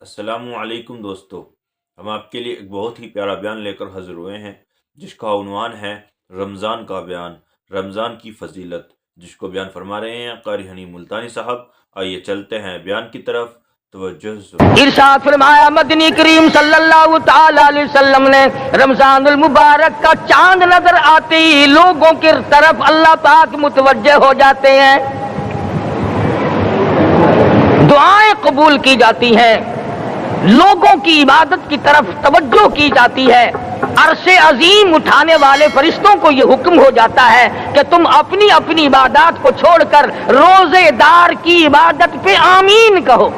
السلام علیکم دوستو، ہم آپ کے لیے ایک بہت ہی پیارا بیان لے کر حاضر ہوئے ہیں جس کا عنوان ہے رمضان کا بیان، رمضان کی فضیلت، جس کو بیان فرما رہے ہیں قاری حنی ملتانی صاحب۔ آئیے چلتے ہیں بیان کی طرف، توجہ ضرور۔ ارشاد فرمایا مدنی کریم صلی اللہ تعالی علیہ وسلم نے رمضان المبارک کا چاند نظر آتے ہی لوگوں کی طرف اللہ پاک متوجہ ہو جاتے ہیں، دعائیں قبول کی جاتی ہیں، لوگوں کی عبادت کی طرف توجہ کی جاتی ہے۔ عرش عظیم اٹھانے والے فرشتوں کو یہ حکم ہو جاتا ہے کہ تم اپنی اپنی عبادات کو چھوڑ کر روزے دار کی عبادت پہ آمین کہو۔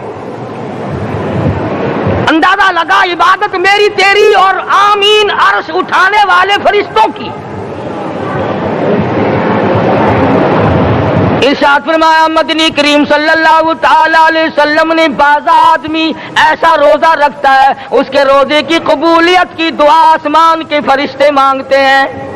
اندازہ لگا عبادت میری تیری اور آمین عرش اٹھانے والے فرشتوں کی۔ ارشاد فرمایا مدنی کریم صلی اللہ تعالی علیہ وسلم نے بعض آدمی ایسا روزہ رکھتا ہے اس کے روزے کی قبولیت کی دعا آسمان کے فرشتے مانگتے ہیں۔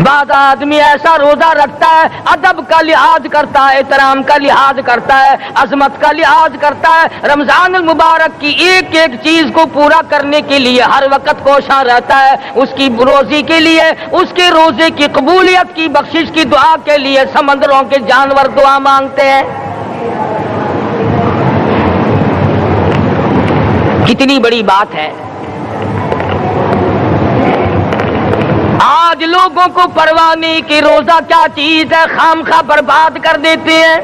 بعض آدمی ایسا روزہ رکھتا ہے، ادب کا لحاظ کرتا ہے، احترام کا لحاظ کرتا ہے، عظمت کا لحاظ کرتا ہے، رمضان المبارک کی ایک ایک چیز کو پورا کرنے کے لیے ہر وقت کوشاں رہتا ہے، اس کی روزی کے لیے، اس کے روزے کی قبولیت کی بخشش کی دعا کے لیے سمندروں کے جانور دعا مانگتے ہیں۔ کتنی بڑی بات ہے، آج لوگوں کو پرواہ نہیں کہ روزہ کیا چیز ہے، خام خواہ برباد کر دیتے ہیں۔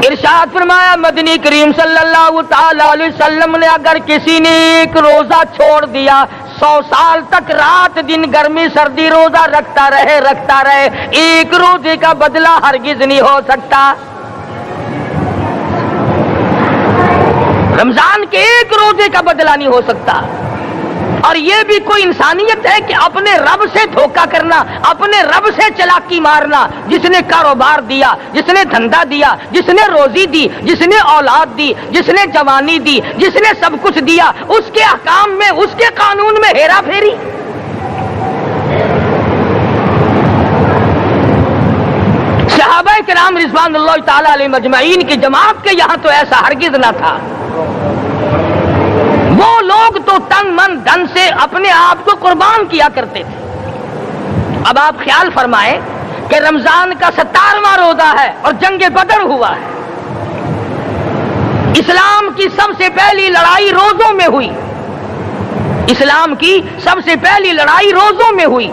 ارشاد فرمایا مدنی کریم صلی اللہ تعالی علیہ وسلم نے اگر کسی نے ایک روزہ چھوڑ دیا، 100 سال تک رات دن گرمی سردی روزہ رکھتا رہے، ایک روزے کا بدلہ ہرگز نہیں ہو سکتا۔ رمضان کے ایک روزے کا بدلہ نہیں ہو سکتا۔ اور یہ بھی کوئی انسانیت ہے کہ اپنے رب سے دھوکہ کرنا، اپنے رب سے چلاکی مارنا، جس نے کاروبار دیا، جس نے دھندا دیا، جس نے روزی دی، جس نے اولاد دی، جس نے جوانی دی، جس نے سب کچھ دیا، اس کے احکام میں، اس کے قانون میں ہیرا پھیری۔ صحابہ کرام رضوان اللہ تعالی علیہ مجمعین کی جماعت کے یہاں تو ایسا ہرگز نہ تھا۔ وہ لوگ تو تن من دھن سے اپنے آپ کو قربان کیا کرتے تھے۔ اب آپ خیال فرمائیں کہ رمضان کا 17واں روزہ ہے اور جنگ بدر ہوا ہے۔ اسلام کی سب سے پہلی لڑائی روزوں میں ہوئی، اسلام کی سب سے پہلی لڑائی روزوں میں ہوئی۔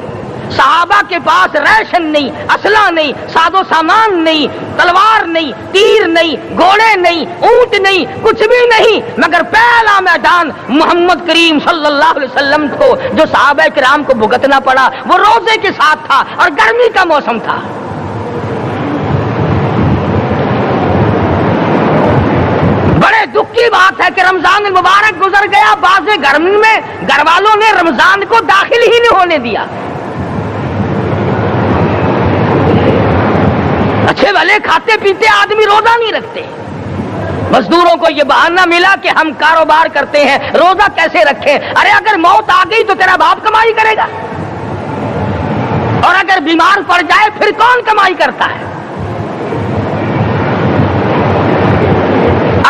صحابہ کے پاس ریشن نہیں، اسلحہ نہیں، ساز و سامان نہیں، تلوار نہیں، تیر نہیں، گھوڑے نہیں، اونٹ نہیں، کچھ بھی نہیں، مگر پہلا میدان محمد کریم صلی اللہ علیہ وسلم کو جو صحابہ کرام کو بھگتنا پڑا وہ روزے کے ساتھ تھا اور گرمی کا موسم تھا۔ بڑے دکھ کی بات ہے کہ رمضان المبارک گزر گیا، بعض گھر میں گھر والوں نے رمضان کو داخل ہی نہیں ہونے دیا۔ اچھے بھلے کھاتے پیتے آدمی روزہ نہیں رکھتے، مزدوروں کو یہ بہانہ ملا کہ ہم کاروبار کرتے ہیں، روزہ کیسے رکھیں؟ ارے اگر موت آ گئی تو تیرا باپ کمائی کرے گا، اور اگر بیمار پڑ جائے پھر کون کمائی کرتا ہے؟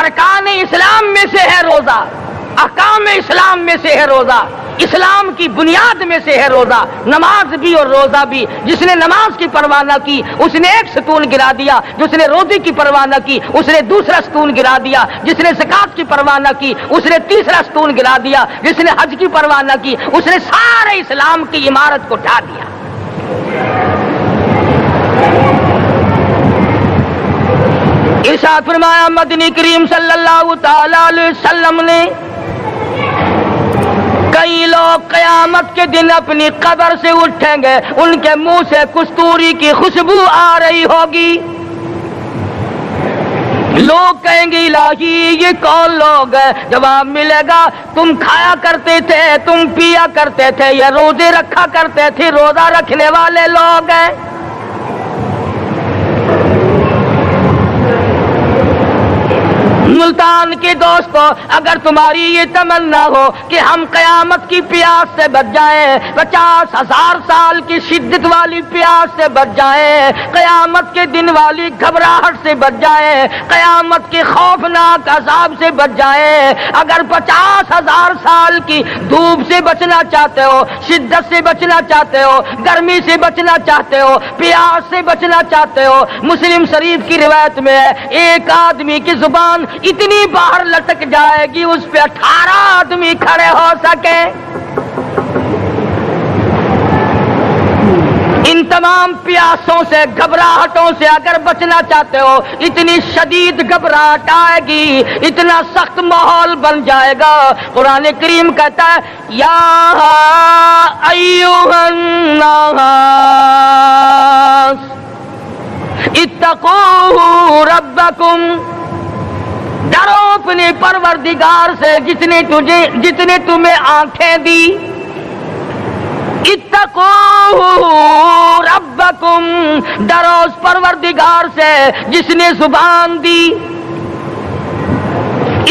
ارکان اسلام میں سے ہے روزہ، احکام اسلام میں سے ہے روزہ، اسلام کی بنیاد میں سے ہے روزہ، نماز بھی اور روزہ بھی۔ جس نے نماز کی پرواہ نہ کی اس نے ایک ستون گرا دیا، جس نے روزے کی پرواہ نہ کی اس نے دوسرا ستون گرا دیا، جس نے زکات کی پرواہ نہ کی اس نے تیسرا ستون گرا دیا، جس نے حج کی پرواہ نہ کی اس نے سارے اسلام کی عمارت کو ڈھا دیا۔ ارشاد فرمایا مدنی کریم صلی اللہ تعالی علیہ وسلم نے کئی لوگ قیامت کے دن اپنی قبر سے اٹھیں گے، ان کے منہ سے کستوری کی خوشبو آ رہی ہوگی۔ لوگ کہیں گے الہی یہ کون لوگ ہیں؟ جواب ملے گا تم کھایا کرتے تھے، تم پیا کرتے تھے، یہ روزے رکھا کرتے تھے، روزہ رکھنے والے لوگ ہیں۔ ملتان کے دوستو، اگر تمہاری یہ تمنا ہو کہ ہم قیامت کی پیاس سے بچ جائیں، 50,000 سال کی شدت والی پیاس سے بچ جائیں، قیامت کے دن والی گھبراہٹ سے بچ جائیں، قیامت کے خوفناک عذاب سے بچ جائیں، اگر 50,000 سال کی دھوپ سے بچنا چاہتے ہو، شدت سے بچنا چاہتے ہو، گرمی سے بچنا چاہتے ہو، پیاس سے بچنا چاہتے ہو، مسلم شریف کی روایت میں ہے ایک آدمی کی زبان اتنی باہر لٹک جائے گی اس پہ 18 آدمی کھڑے ہو سکے۔ ان تمام پیاسوں سے، گھبراہٹوں سے اگر بچنا چاہتے ہو، اتنی شدید گھبراہٹ آئے گی، اتنا سخت ماحول بن جائے گا۔ قرآن کریم کہتا ہے یا ایھا الناس اتقوا ربکم، ڈرو اپنے پروردگار سے جتنے تمہیں آنکھیں دی۔ اتقوا ربکم، ڈرو اس پروردگار سے جس نے زبان دی۔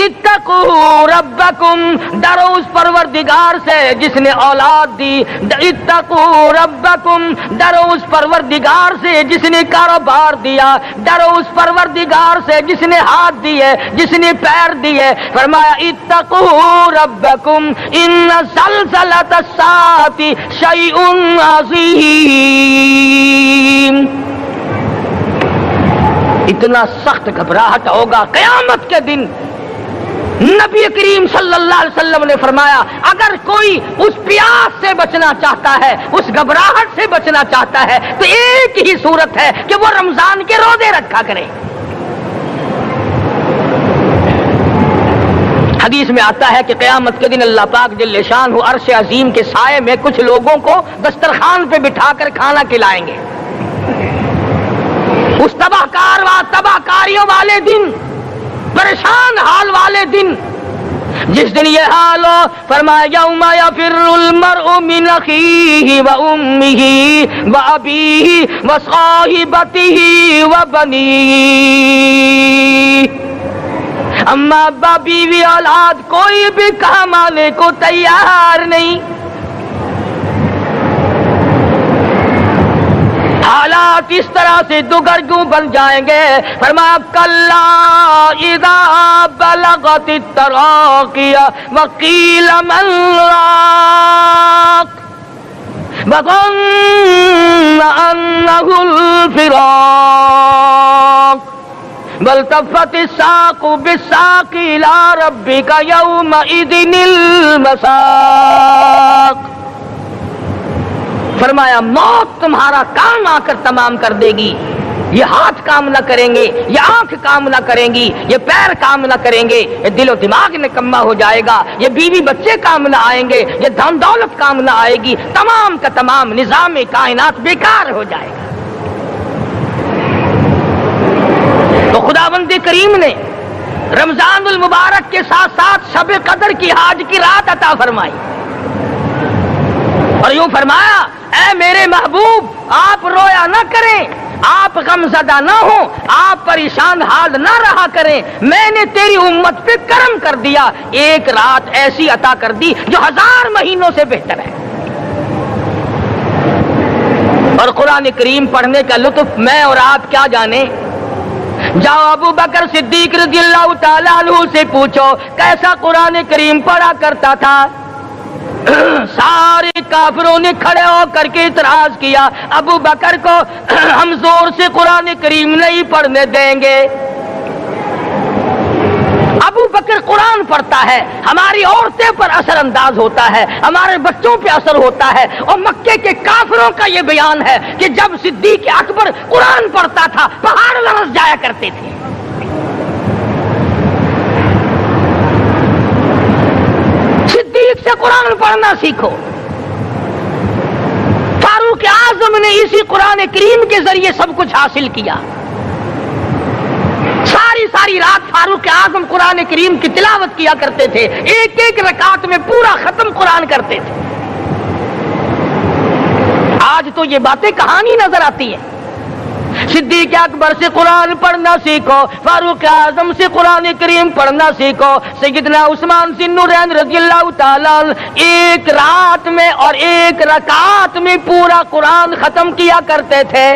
اتقوا ربکم، ڈرو اس پروردگار سے جس نے اولاد دی۔ اتقوا ربکم، ڈرو اس پروردگار سے جس نے کاروبار دیا۔ ڈرو اس پروردگار سے جس نے ہاتھ دیے، جس نے پیر دیے۔ فرمایا اتقوا ربکم ان زلزلۃ الساعۃ شیء عظیم، اتنا سخت گھبراہٹ ہوگا قیامت کے دن۔ نبی کریم صلی اللہ علیہ وسلم نے فرمایا اگر کوئی اس پیاس سے بچنا چاہتا ہے، اس گھبراہٹ سے بچنا چاہتا ہے، تو ایک ہی صورت ہے کہ وہ رمضان کے روزے رکھا کرے۔ حدیث میں آتا ہے کہ قیامت کے دن اللہ پاک جل شان عرش عظیم کے سائے میں کچھ لوگوں کو دسترخوان پہ بٹھا کر کھانا کھلائیں گے۔ اس تباہ کاریوں والے دن، پریشان حال والے دن، جس دن یہ حال ہو، فرمایا یوم یفر المرء من اخیہ و امہ و ابیہ و صاحبتہ و بنیہ، اما ابا بیوی اولاد کوئی بھی کام آنے کو تیار نہیں۔ حالات اس طرح سے دگرگوں بن جائیں گے۔ فرمایا کلا اذا بلغت التراقی وقیل من راق وظن انه الفراق والتفت الساق بالساق الى ربك يومئذ المساق۔ فرمایا موت تمہارا کام آ کر تمام کر دے گی۔ یہ ہاتھ کام نہ کریں گے، یہ آنکھ کام نہ کریں گی، یہ پیر کام نہ کریں گے، یہ دل و دماغ نکما ہو جائے گا، یہ بیوی بچے کام نہ آئیں گے، یہ دھن دولت کام نہ آئے گی، تمام کا تمام نظام کائنات بیکار ہو جائے گا۔ تو خداوند کریم نے رمضان المبارک کے ساتھ ساتھ شب قدر کی حاج کی رات عطا فرمائی اور یوں فرمایا اے میرے محبوب آپ رویا نہ کریں، آپ غم زدہ نہ ہوں، آپ پریشان حال نہ رہا کریں، میں نے تیری امت پہ کرم کر دیا، ایک رات ایسی عطا کر دی جو 1000 مہینوں سے بہتر ہے۔ اور قرآن کریم پڑھنے کا لطف میں اور آپ کیا جانے۔ جاؤ ابو بکر صدیق رضی اللہ تعالیٰ عنہ سے پوچھو کیسا قرآن کریم پڑھا کرتا تھا۔ سارے کافروں نے کھڑے ہو کر کے اعتراض کیا ابو بکر کو ہم زور سے قرآن کریم نہیں پڑھنے دیں گے۔ ابو بکر قرآن پڑھتا ہے، ہماری عورتیں پر اثر انداز ہوتا ہے، ہمارے بچوں پہ اثر ہوتا ہے، اور مکے کے کافروں کا یہ بیان ہے کہ جب صدیق اکبر قرآن پڑھتا تھا پہاڑ لرز جایا کرتے تھے۔ صدیق سے قرآن پڑھنا سیکھو۔ فاروق اعظم نے اسی قرآن کریم کے ذریعے سب کچھ حاصل کیا۔ ساری رات فاروق اعظم قرآن کریم کی تلاوت کیا کرتے تھے، ایک ایک رکعت میں پورا ختم قرآن کرتے تھے۔ آج تو یہ باتیں کہانی نظر آتی ہیں۔ صدیق اکبر سے قرآن پڑھنا سیکھو، فاروق اعظم سے قرآن کریم پڑھنا سیکھو، سیدنا عثمان ذی النورین رضی اللہ تعالیٰ ایک رات میں اور ایک رکعت میں پورا قرآن ختم کیا کرتے تھے۔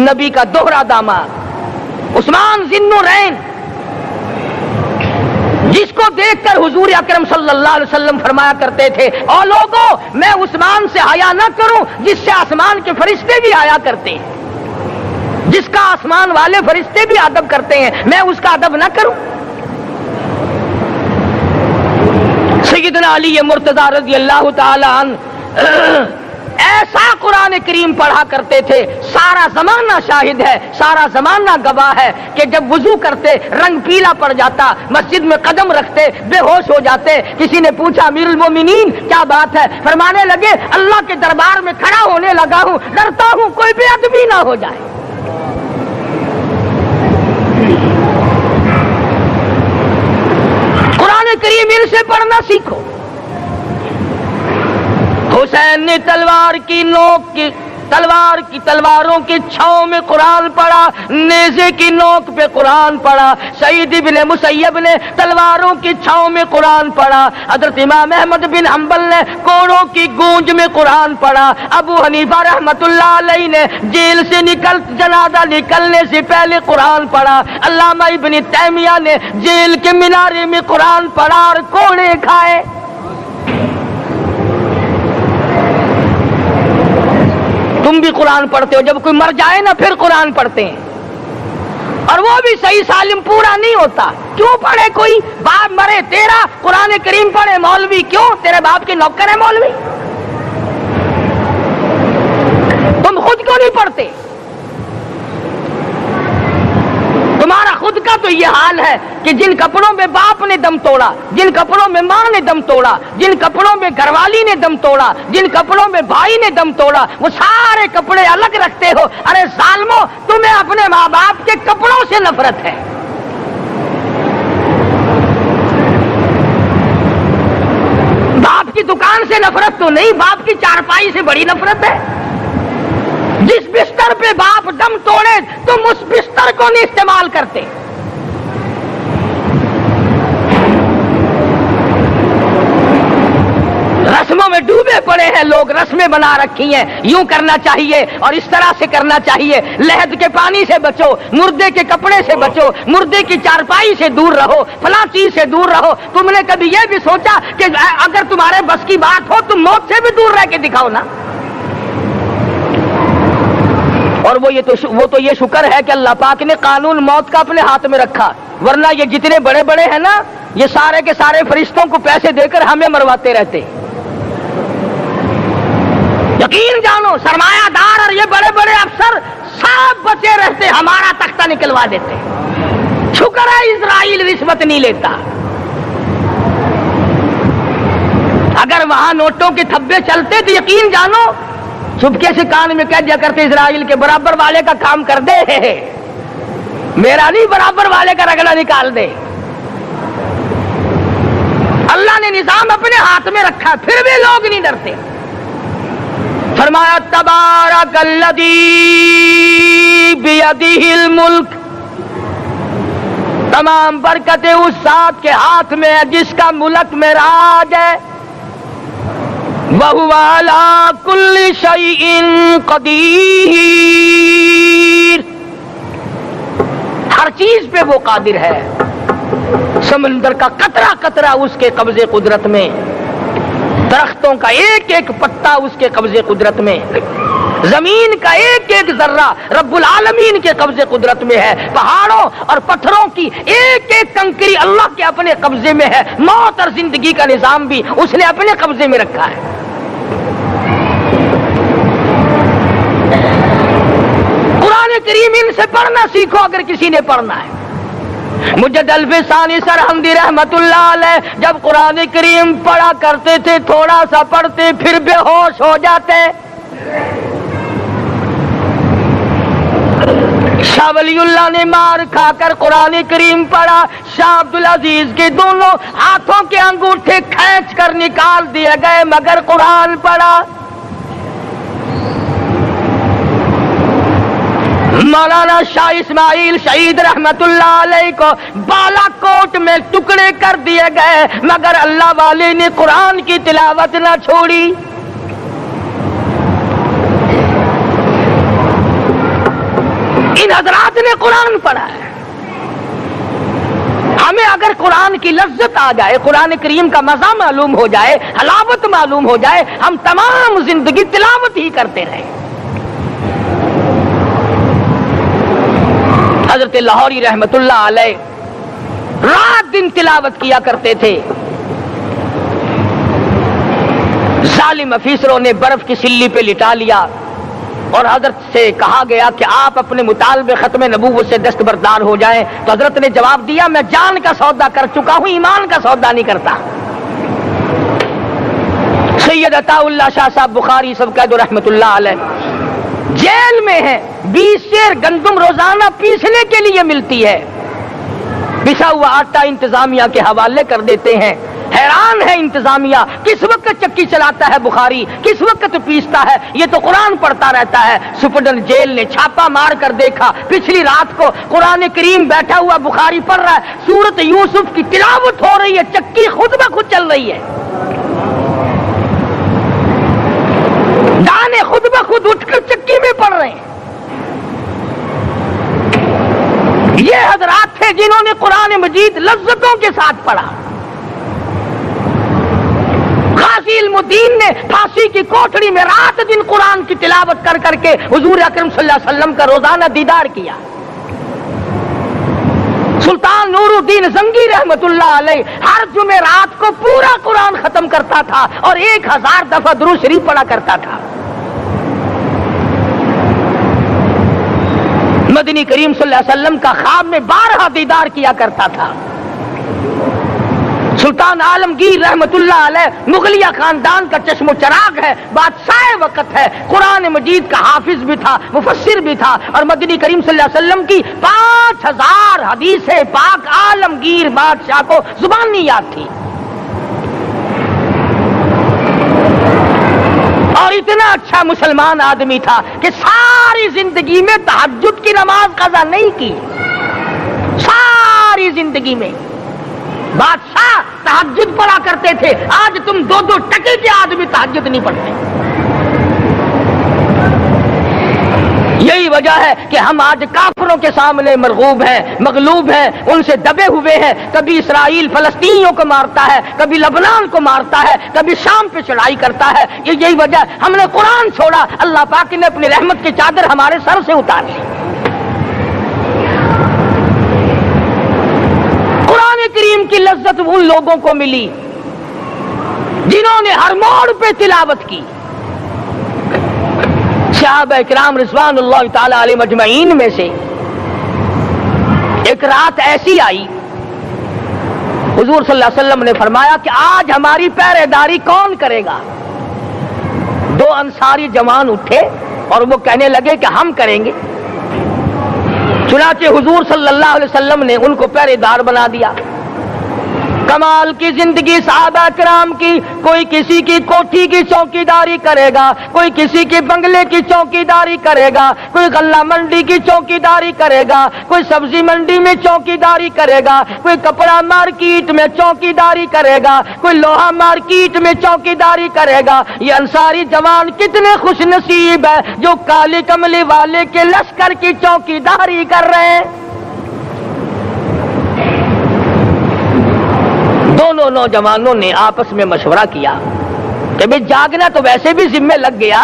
نبی کا دوہرا داماد عثمان ذی النورین، جس کو دیکھ کر حضور اکرم صلی اللہ علیہ وسلم فرمایا کرتے تھے، او لوگوں میں عثمان سے حیا نہ کروں جس سے آسمان کے فرشتے بھی حیا کرتے ہیں، جس کا آسمان والے فرشتے بھی ادب کرتے ہیں، میں اس کا ادب نہ کروں۔ سیدنا علی مرتضی رضی اللہ تعالی عنہ ایسا قرآن کریم پڑھا کرتے تھے، سارا زمانہ شاہد ہے، سارا زمانہ گواہ ہے کہ جب وضو کرتے رنگ پیلا پڑ جاتا، مسجد میں قدم رکھتے بے ہوش ہو جاتے۔ کسی نے پوچھا امیر المومنین کیا بات ہے؟ فرمانے لگے اللہ کے دربار میں کھڑا ہونے لگا ہوں، ڈرتا ہوں کوئی بے ادبی نہ ہو جائے۔ قرآن کریم ان سے پڑھنا سیکھو۔ حسین نے تلواروں کی چھاؤں میں قرآن پڑھا، نیزے کی نوک پہ قرآن پڑھا۔ سعید بن مسیب نے تلواروں کی چھاؤں میں قرآن پڑھا۔ حضرت امام احمد بن حنبل نے کوڑوں کی گونج میں قرآن پڑھا۔ ابو حنیفہ رحمت اللہ علیہ نے جیل سے جنازہ نکلنے سے پہلے قرآن پڑھا۔ علامہ ابن تیمیہ نے جیل کے مینارے میں قرآن پڑھا اور کوڑے کھائے۔ تم بھی قرآن پڑھتے ہو، جب کوئی مر جائے نا پھر قرآن پڑھتے ہیں، اور وہ بھی صحیح سالم پورا نہیں ہوتا۔ کیوں پڑھے؟ کوئی باپ مرے تیرا قرآن کریم پڑھے مولوی، کیوں؟ تیرے باپ کے نوکر ہے مولوی؟ تم خود کیوں نہیں پڑھتے؟ تمہارا خود کا تو یہ حال ہے کہ جن کپڑوں میں باپ نے دم توڑا، جن کپڑوں میں ماں نے دم توڑا، جن کپڑوں میں گھر والی نے دم توڑا، جن کپڑوں میں بھائی نے دم توڑا، وہ سارے کپڑے الگ رکھتے ہو۔ ارے ظالمو، تمہیں اپنے ماں باپ کے کپڑوں سے نفرت ہے۔ باپ کی دکان سے نفرت تو نہیں، باپ کی چارپائی سے بڑی نفرت ہے۔ جس بستر پہ باپ دم توڑے تم اس بستر کو نہیں استعمال کرتے۔ رسموں میں ڈوبے پڑے ہیں لوگ، رسمیں بنا رکھی ہیں، یوں کرنا چاہیے اور اس طرح سے کرنا چاہیے۔ لہد کے پانی سے بچو، مردے کے کپڑے سے بچو، مردے کی چارپائی سے دور رہو، فلاں چیز سے دور رہو۔ تم نے کبھی یہ بھی سوچا کہ اگر تمہارے بس کی بات ہو تم موت سے بھی دور رہ کے دکھاؤ نا؟ اور وہ تو یہ شکر ہے کہ اللہ پاک نے قانون موت کا اپنے ہاتھ میں رکھا، ورنہ یہ جتنے بڑے بڑے ہیں نا، یہ سارے کے سارے فرشتوں کو پیسے دے کر ہمیں مرواتے رہتے۔ یقین جانو سرمایہ دار اور یہ بڑے بڑے افسر سب بچے رہتے، ہمارا تختہ نکلوا دیتے۔ شکر ہے اسرائیل رشوت نہیں لیتا۔ اگر وہاں نوٹوں کے تھبے چلتے تو یقین جانو چپکے سے کان میں کہہ دیا کرتے اسرائیل کے برابر والے کا کام کر دے، میرا نہیں برابر والے کا رگڑا نکال دے۔ اللہ نے نظام اپنے ہاتھ میں رکھا، پھر بھی لوگ نہیں ڈرتے۔ فرمایا تبارک الذی بیدہ الملک، تمام برکتیں اس ذات کے ہاتھ میں ہے جس کا ملک میں راج ہے۔ وَهُوَ عَلَى كُلِّ شَيْءٍ قَدِيرٌ، ہر چیز پہ وہ قادر ہے۔ سمندر کا قطرہ قطرہ اس کے قبضے قدرت میں، درختوں کا ایک ایک پتا اس کے قبضے قدرت میں، زمین کا ایک ایک ذرہ رب العالمین کے قبضے قدرت میں ہے، پہاڑوں اور پتھروں کی ایک ایک کنکری اللہ کے اپنے قبضے میں ہے، موت اور زندگی کا نظام بھی اس نے اپنے قبضے میں رکھا ہے۔ قرآن کریم ان سے پڑھنا سیکھو اگر کسی نے پڑھنا ہے۔ مجد الفسانی سرہندی رحمت اللہ علیہ جب قرآن کریم پڑھا کرتے تھے تھوڑا سا پڑھتے پھر بے ہوش ہو جاتے۔ شاہ ولی اللہ نے مار کھا کر قرآن کریم پڑھا، شاہ عبدالعزیز کے دونوں ہاتھوں کے انگوٹھے کھینچ کر نکال دیے گئے مگر قرآن پڑھا۔ مولانا شاہ اسماعیل شہید رحمت اللہ علیہ کو بالا کوٹ میں ٹکڑے کر دیے گئے، مگر اللہ والے نے قرآن کی تلاوت نہ چھوڑی۔ ان حضرات نے قرآن پڑھا ہے۔ ہمیں اگر قرآن کی لذت آ جائے، قرآن کریم کا مزہ معلوم ہو جائے، حلاوت معلوم ہو جائے، ہم تمام زندگی تلاوت ہی کرتے رہیں۔ حضرت لاہوری رحمت اللہ علیہ رات دن تلاوت کیا کرتے تھے۔ ظالم افیسروں نے برف کی سلی پہ لٹا لیا اور حضرت سے کہا گیا کہ آپ اپنے مطالبے ختم نبوت سے دستبردار ہو جائیں، تو حضرت نے جواب دیا میں جان کا سودا کر چکا ہوں، ایمان کا سودا نہیں کرتا۔ سید عطا اللہ شاہ صاحب بخاری سب قید رحمت اللہ علیہ جیل میں ہیں، 20 سیر گندم روزانہ پیسنے کے لیے ملتی ہے، پسا ہوا آٹا انتظامیہ کے حوالے کر دیتے ہیں۔ حیران ہے انتظامیہ، کس وقت چکی چلاتا ہے بخاری، کس وقت پیستا ہے، یہ تو قرآن پڑھتا رہتا ہے۔ سپرڈنٹ جیل نے چھاپا مار کر دیکھا، پچھلی رات کو قرآن کریم بیٹھا ہوا بخاری پڑھ رہا ہے، سورت یوسف کی تلاوت ہو رہی ہے، چکی خود بخود چل رہی ہے، دانے خود بخود اٹھ کر چکی میں پڑھ رہے ہیں۔ یہ حضرات تھے جنہوں نے قرآن مجید لذتوں کے ساتھ پڑھا۔ غازی علم الدین نے پھانسی کی کوٹڑی میں رات دن قرآن کی تلاوت کر کر کے حضور اکرم صلی اللہ علیہ وسلم کا روزانہ دیدار کیا۔ سلطان نور الدین زنگی رحمت اللہ علیہ ہر جمعرات کو پورا قرآن ختم کرتا تھا اور 1000 دفعہ درود شریف پڑھا کرتا تھا۔ مدنی کریم صلی اللہ علیہ وسلم کا خواب میں 12 دیدار کیا کرتا تھا۔ سلطان عالمگیر رحمت اللہ علیہ مغلیہ خاندان کا چشم و چراغ ہے، بادشاہ وقت ہے، قرآن مجید کا حافظ بھی تھا، مفسر بھی تھا، اور مدنی کریم صلی اللہ علیہ وسلم کی 5000 حدیث پاک عالمگیر بادشاہ کو زبانی یاد تھی۔ اور اتنا اچھا مسلمان آدمی تھا کہ ساری زندگی میں تہجد کی نماز قضا نہیں کی، ساری زندگی میں۔ بادشاہ تہجد پڑھا کرتے تھے، آج تم 2 ٹکے کے آدمی تہجد نہیں پڑھتے۔ یہی وجہ ہے کہ ہم آج کافروں کے سامنے مرغوب ہیں، مغلوب ہیں، ان سے دبے ہوئے ہیں۔ کبھی اسرائیل فلسطینیوں کو مارتا ہے، کبھی لبنان کو مارتا ہے، کبھی شام پہ چڑھائی کرتا ہے۔ یہی وجہ ہے ہم نے قرآن چھوڑا، اللہ پاک نے اپنی رحمت کی چادر ہمارے سر سے اتاری۔ قرآن کریم کی لذت ان لوگوں کو ملی جنہوں نے ہر موڑ پہ تلاوت کی۔ صحابہ کرام رضوان اللہ تعالی علیہ مجمعین میں سے ایک رات ایسی آئی، حضور صلی اللہ علیہ وسلم نے فرمایا کہ آج ہماری پہرے داری کون کرے گا؟ 2 انصاری جوان اٹھے اور وہ کہنے لگے کہ ہم کریں گے۔ چنانچہ حضور صلی اللہ علیہ وسلم نے ان کو پہرے دار بنا دیا۔ کمال کی زندگی صحابہ کرام کی، کوئی کسی کی کوٹھی کی چوکیداری کرے گا، کوئی کسی کے بنگلے کی چوکیداری کرے گا، کوئی غلہ منڈی کی چوکیداری کرے گا، کوئی سبزی منڈی میں چوکیداری کرے گا، کوئی کپڑا مارکیٹ میں چوکیداری کرے گا، کوئی لوہا مارکیٹ میں چوکیداری کرے گا۔ یہ انصاری جوان کتنے خوش نصیب ہے جو کالی کملی والے کے لشکر کی چوکیداری کر رہے ہیں۔ دونوں نوجوانوں نے آپس میں مشورہ کیا کہ بھئی جاگنا تو ویسے بھی ذمہ لگ گیا،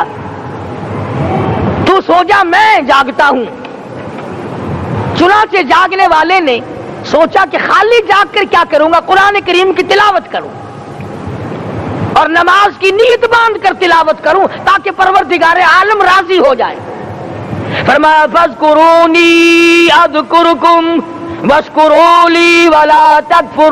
تو سو جا میں جاگتا ہوں۔ چنانچہ جاگنے والے نے سوچا کہ خالی جاگ کر کیا کروں گا، قرآن کریم کی تلاوت کروں اور نماز کی نیت باندھ کر تلاوت کروں تاکہ پروردگار عالم راضی ہو جائے۔ فرمایا فاذکرونی اذکرکم واشکروا لی ولا تکفرون،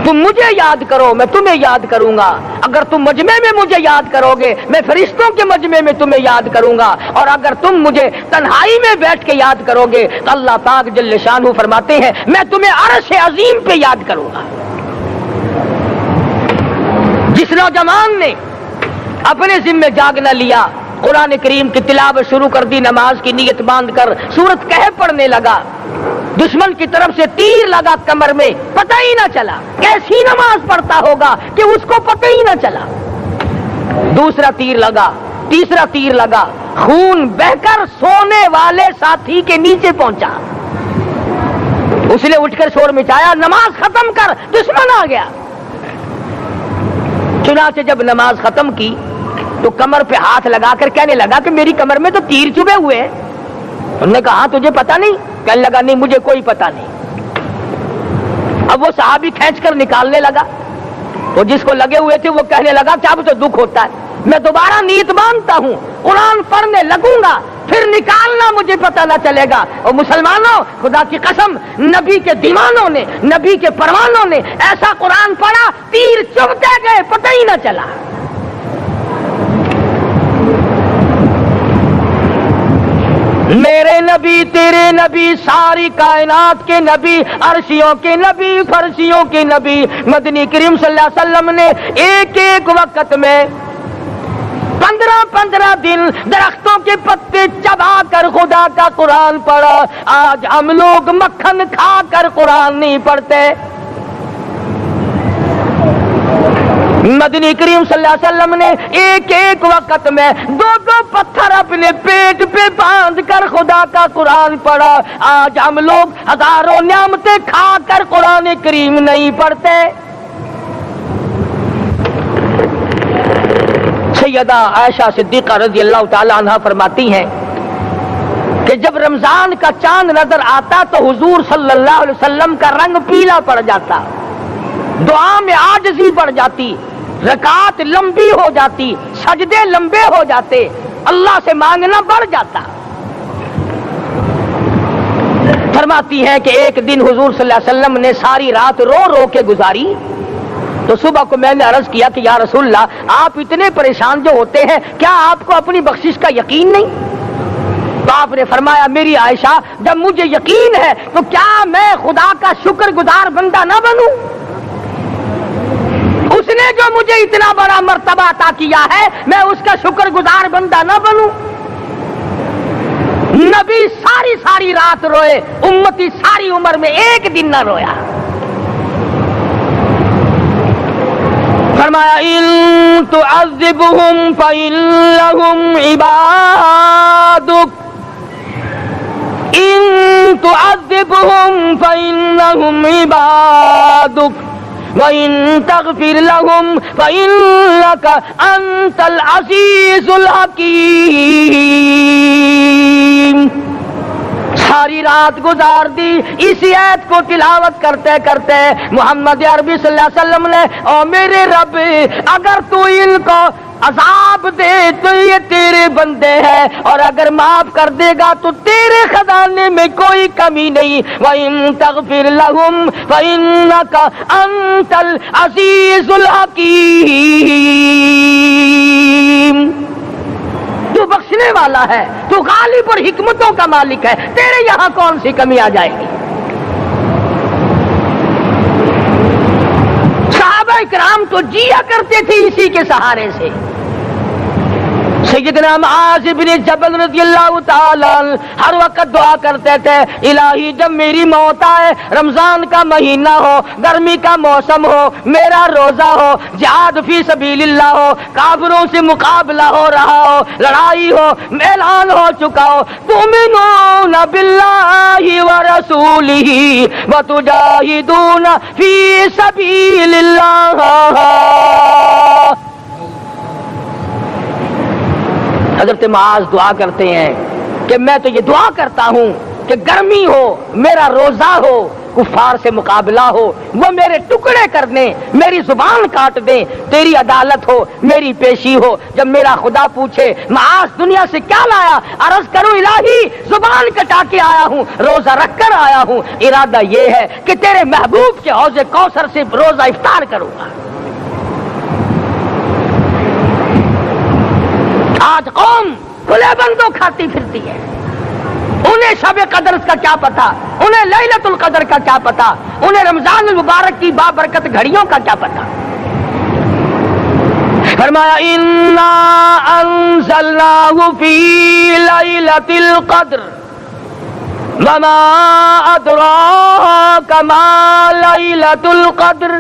تم مجھے یاد کرو میں تمہیں یاد کروں گا، اگر تم مجمع میں مجھے یاد کرو گے میں فرشتوں کے مجمع میں تمہیں یاد کروں گا، اور اگر تم مجھے تنہائی میں بیٹھ کے یاد کرو گے تو اللہ پاک جل شانہ فرماتے ہیں میں تمہیں عرش عظیم پہ یاد کروں گا۔ جس نوجوان نے اپنے ذمہ جاگ نہ لیا، قرآن کریم کی تلاوت شروع کر دی، نماز کی نیت باندھ کر سورت کہف پڑھنے لگا، دشمن کی طرف سے تیر لگا کمر میں، پتہ ہی نہ چلا کیسی نماز پڑھتا ہوگا کہ اس کو پتہ ہی نہ چلا۔ دوسرا تیر لگا، تیسرا تیر لگا، خون بہ کر سونے والے ساتھی کے نیچے پہنچا، اس نے اٹھ کر شور مچایا، نماز ختم کر، دشمن آ گیا۔ چنانچہ جب نماز ختم کی تو کمر پہ ہاتھ لگا کر کہنے لگا کہ میری کمر میں تو تیر چبھے ہوئے ہیں۔ انہوں نے کہا تجھے پتا نہیں؟ کہنے لگا نہیں مجھے کوئی پتا نہیں۔ اب وہ صحابی کھینچ کر نکالنے لگا، وہ جس کو لگے ہوئے تھے وہ کہنے لگا کہ اب تو دکھ ہوتا ہے، میں دوبارہ نیت باندھتا ہوں، قرآن پڑھنے لگوں گا، پھر نکالنا مجھے پتہ نہ چلے گا۔ اور مسلمانوں، خدا کی قسم، نبی کے دیوانوں نے، نبی کے پروانوں نے ایسا قرآن پڑھا، تیر چبھتے گئے، پتہ ہی نہ چلا۔ میرے نبی، تیرے نبی، ساری کائنات کے نبی، عرشیوں کے نبی، فرشیوں کے نبی، مدنی کریم صلی اللہ علیہ وسلم نے ایک ایک وقت میں 15 دن درختوں کے پتے چبا کر خدا کا قرآن پڑھا۔ آج ہم لوگ مکھن کھا کر قرآن نہیں پڑھتے۔ مدنی کریم صلی اللہ علیہ وسلم نے ایک ایک وقت میں 2 پتھر اپنے پیٹ پہ باندھ کر خدا کا قرآن پڑھا۔ آج ہم لوگ ہزاروں نعمتیں کھا کر قرآن کریم نہیں پڑھتے۔ سیدہ عائشہ صدیقہ رضی اللہ تعالی عنہا فرماتی ہیں کہ جب رمضان کا چاند نظر آتا تو حضور صلی اللہ علیہ وسلم کا رنگ پیلا پڑ جاتا، دعا میں عاجزی بڑھ جاتی، رکعات لمبی ہو جاتی، سجدے لمبے ہو جاتے، اللہ سے مانگنا بڑھ جاتا۔ فرماتی ہے کہ ایک دن حضور صلی اللہ علیہ وسلم نے ساری رات رو رو کے گزاری، تو صبح کو میں نے عرض کیا کہ یا رسول اللہ، آپ اتنے پریشان جو ہوتے ہیں، کیا آپ کو اپنی بخشش کا یقین نہیں؟ تو آپ نے فرمایا میری عائشہ، جب مجھے یقین ہے تو کیا میں خدا کا شکر گزار بندہ نہ بنوں؟ اس نے جو مجھے اتنا بڑا مرتبہ عطا کیا ہے، میں اس کا شکر گزار بندہ نہ بنوں؟ نبی ساری رات روئے، امتی ساری عمر میں ایک دن نہ رویا۔ فرمایا ان تعذبهم فإنهم عبادك، ان تعذبهم فإنهم عبادك وَإِن تَغْفِرْ لَهُمْ فَإِنَّكَ أَنْتَ الْعَزِيزُ الْحَكِيمُ۔ ساری رات گزار دی اسی آیت کو تلاوت کرتے کرتے محمد عربی صلی اللہ علیہ وسلم نے، او میرے رب، اگر تو ان کو عذاب دے تو یہ تیرے بندے ہیں، اور اگر معاف کر دے گا تو تیرے خزانے میں کوئی کمی نہیں۔ وَإِن تَغْفِرْ لَهُمْ فَإِنَّكَ أَنْتَ الْعَزِيزُ الْحَكِيمُ۔ تو بخشنے والا ہے، تو غالب اور حکمتوں کا مالک ہے، تیرے یہاں کون سی کمی آ جائے گی؟ صحابہ کرام تو جیا کرتے تھے اسی کے سہارے سے۔ سیدنا معاذ بن جبل رضی اللہ تعالی عنہ ہر وقت دعا کرتے تھے، الہی جب میری موت آئے، رمضان کا مہینہ ہو، گرمی کا موسم ہو، میرا روزہ ہو، جہاد فی سبیل اللہ ہو، کافروں سے مقابلہ ہو رہا ہو، لڑائی ہو، اعلان ہو چکا ہو، تؤمنون باللہ ورسولہ وتجاہدون فی سبیل اللہ۔ حضرت معاذ دعا کرتے ہیں کہ میں تو یہ دعا کرتا ہوں کہ گرمی ہو، میرا روزہ ہو، کفار سے مقابلہ ہو، وہ میرے ٹکڑے کر دیں، میری زبان کاٹ دیں، تیری عدالت ہو، میری پیشی ہو۔ جب میرا خدا پوچھے معاذ دنیا سے کیا لایا، عرض کروں الہی زبان کٹا کے آیا ہوں، روزہ رکھ کر آیا ہوں، ارادہ یہ ہے کہ تیرے محبوب کے حوض کوثر سے روزہ افطار کروں گا۔ آج قوم کھلے بندوں کھاتی پھرتی ہے، انہیں شب قدر کا کیا پتا، انہیں لیلۃ القدر کا کیا پتا، انہیں رمضان المبارک کی بابرکت گھڑیوں کا کیا پتا۔ فرمایا انا انزلناہ فی لیلۃ القدر وما ادراک ما لیلۃ القدر.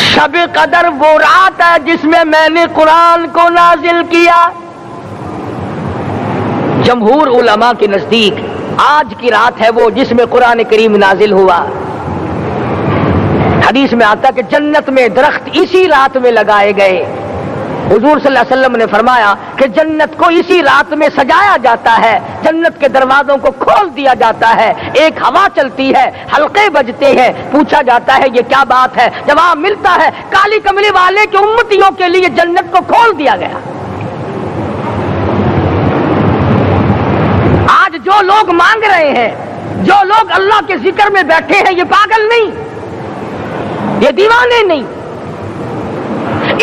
شب قدر وہ رات ہے جس میں نے قرآن کو نازل کیا. جمہور علماء کے نزدیک آج کی رات ہے وہ جس میں قرآن کریم نازل ہوا. حدیث میں آتا کہ جنت میں درخت اسی رات میں لگائے گئے. حضور صلی اللہ علیہ وسلم نے فرمایا کہ جنت کو اسی رات میں سجایا جاتا ہے, جنت کے دروازوں کو کھول دیا جاتا ہے, ایک ہوا چلتی ہے, حلقے بجتے ہیں, پوچھا جاتا ہے یہ کیا بات ہے, جواب ملتا ہے کالی کملی والے کے امتیوں کے لیے جنت کو کھول دیا گیا. آج جو لوگ مانگ رہے ہیں, جو لوگ اللہ کے ذکر میں بیٹھے ہیں, یہ پاگل نہیں, یہ دیوانے نہیں.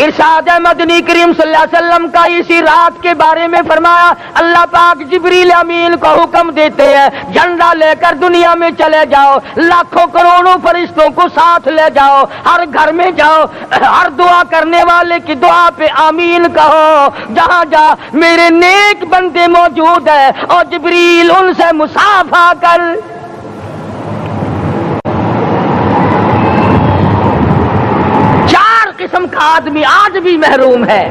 ارشاد مدنی کریم صلی اللہ علیہ وسلم کا اسی رات کے بارے میں فرمایا, اللہ پاک جبریل امین کو حکم دیتے ہیں جھنڈا لے کر دنیا میں چلے جاؤ, لاکھوں کروڑوں فرشتوں کو ساتھ لے جاؤ, ہر گھر میں جاؤ, ہر دعا کرنے والے کی دعا پہ آمین کہو, جہاں جا میرے نیک بندے موجود ہیں اور جبریل ان سے مصافحہ کر. قسم کا آدمی آج بھی محروم ہے,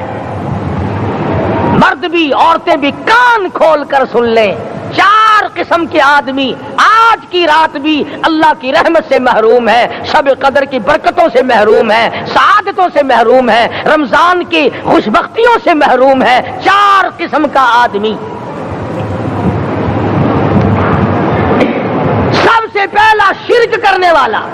مرد بھی عورتیں بھی کان کھول کر سن لیں. 4 قسم کے آدمی آج کی رات بھی اللہ کی رحمت سے محروم ہے, شب قدر کی برکتوں سے محروم ہے, سعادتوں سے محروم ہے, رمضان کی خوشبختیوں سے محروم ہے. 4 قسم کا آدمی. سب سے پہلا شرک کرنے والا,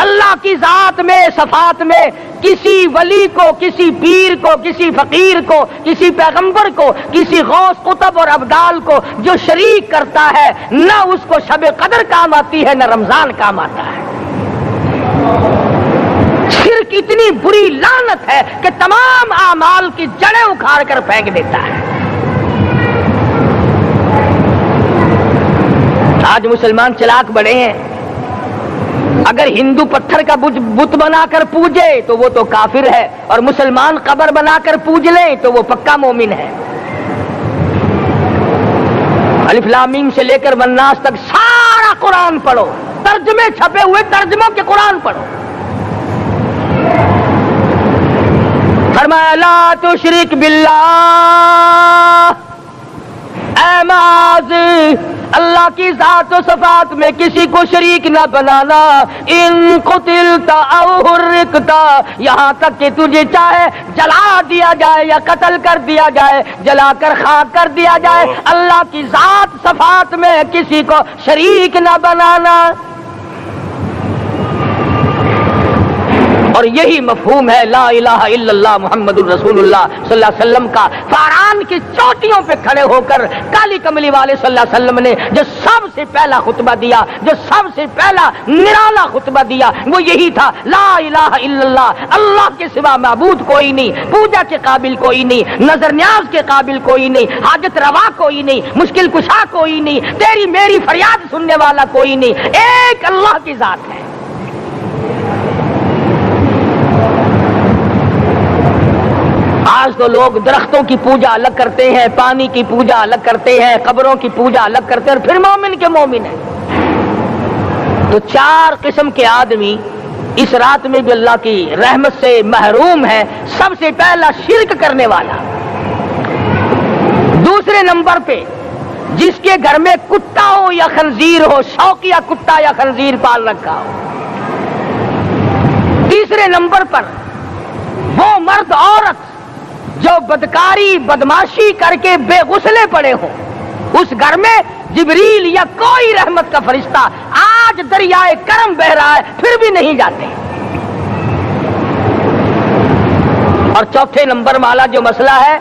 اللہ کی ذات میں صفات میں کسی ولی کو, کسی پیر کو, کسی فقیر کو, کسی پیغمبر کو, کسی غوث قطب اور ابدال کو جو شریک کرتا ہے, نہ اس کو شب قدر کام آتی ہے نہ رمضان کام آتا ہے. شرک اتنی بری لعنت ہے کہ تمام اعمال کی جڑیں اکھاڑ کر پھینک دیتا ہے. آج مسلمان چلاک بڑے ہیں, اگر ہندو پتھر کا بت بنا کر پوجے تو وہ تو کافر ہے, اور مسلمان قبر بنا کر پوج لیں تو وہ پکا مومن ہے. الف لام میم سے لے کر والناس تک سارا قرآن پڑھو, ترجمے چھپے ہوئے ترجموں کے قرآن پڑھو. فرمایا لا تشرک باللہ, اے معاذ اللہ کی ذات و صفات میں کسی کو شریک نہ بنانا. ان قتلتا او حرقتا, یہاں تک کہ تجھے چاہے جلا دیا جائے یا قتل کر دیا جائے, جلا کر خاک کر دیا جائے, اللہ کی ذات صفات میں کسی کو شریک نہ بنانا. اور یہی مفہوم ہے لا الہ الا اللہ محمد الرسول اللہ صلی اللہ علیہ وسلم کا. فاران کی چوٹیوں پہ کھڑے ہو کر کالی کملی والے صلی اللہ علیہ وسلم نے جو سب سے پہلا خطبہ دیا, جو سب سے پہلا نرالا خطبہ دیا, وہ یہی تھا لا الہ الا اللہ, اللہ کے سوا معبود کوئی نہیں, پوجا کے قابل کوئی نہیں, نظر نیاز کے قابل کوئی نہیں, حاجت روا کوئی نہیں, مشکل کشا کوئی نہیں, تیری میری فریاد سننے والا کوئی نہیں, ایک اللہ کی ذات ہے. آج تو لوگ درختوں کی پوجا الگ کرتے ہیں, پانی کی پوجا الگ کرتے ہیں, قبروں کی پوجا الگ کرتے ہیں, اور پھر مومن کے مومن ہیں. تو 4 قسم کے آدمی اس رات میں بھی اللہ کی رحمت سے محروم ہے. سب سے پہلا شرک کرنے والا. دوسرے نمبر پہ جس کے گھر میں کتا ہو یا خنزیر ہو, شوقیہ کتا یا خنزیر پال رکھا ہو. تیسرے نمبر پر وہ مرد عورت جو بدکاری بدماشی کر کے بے غسلے پڑے ہوں, اس گھر میں جبریل یا کوئی رحمت کا فرشتہ آج دریائے کرم بہ رہا ہے پھر بھی نہیں جاتے. اور چوتھے نمبر والا جو مسئلہ ہے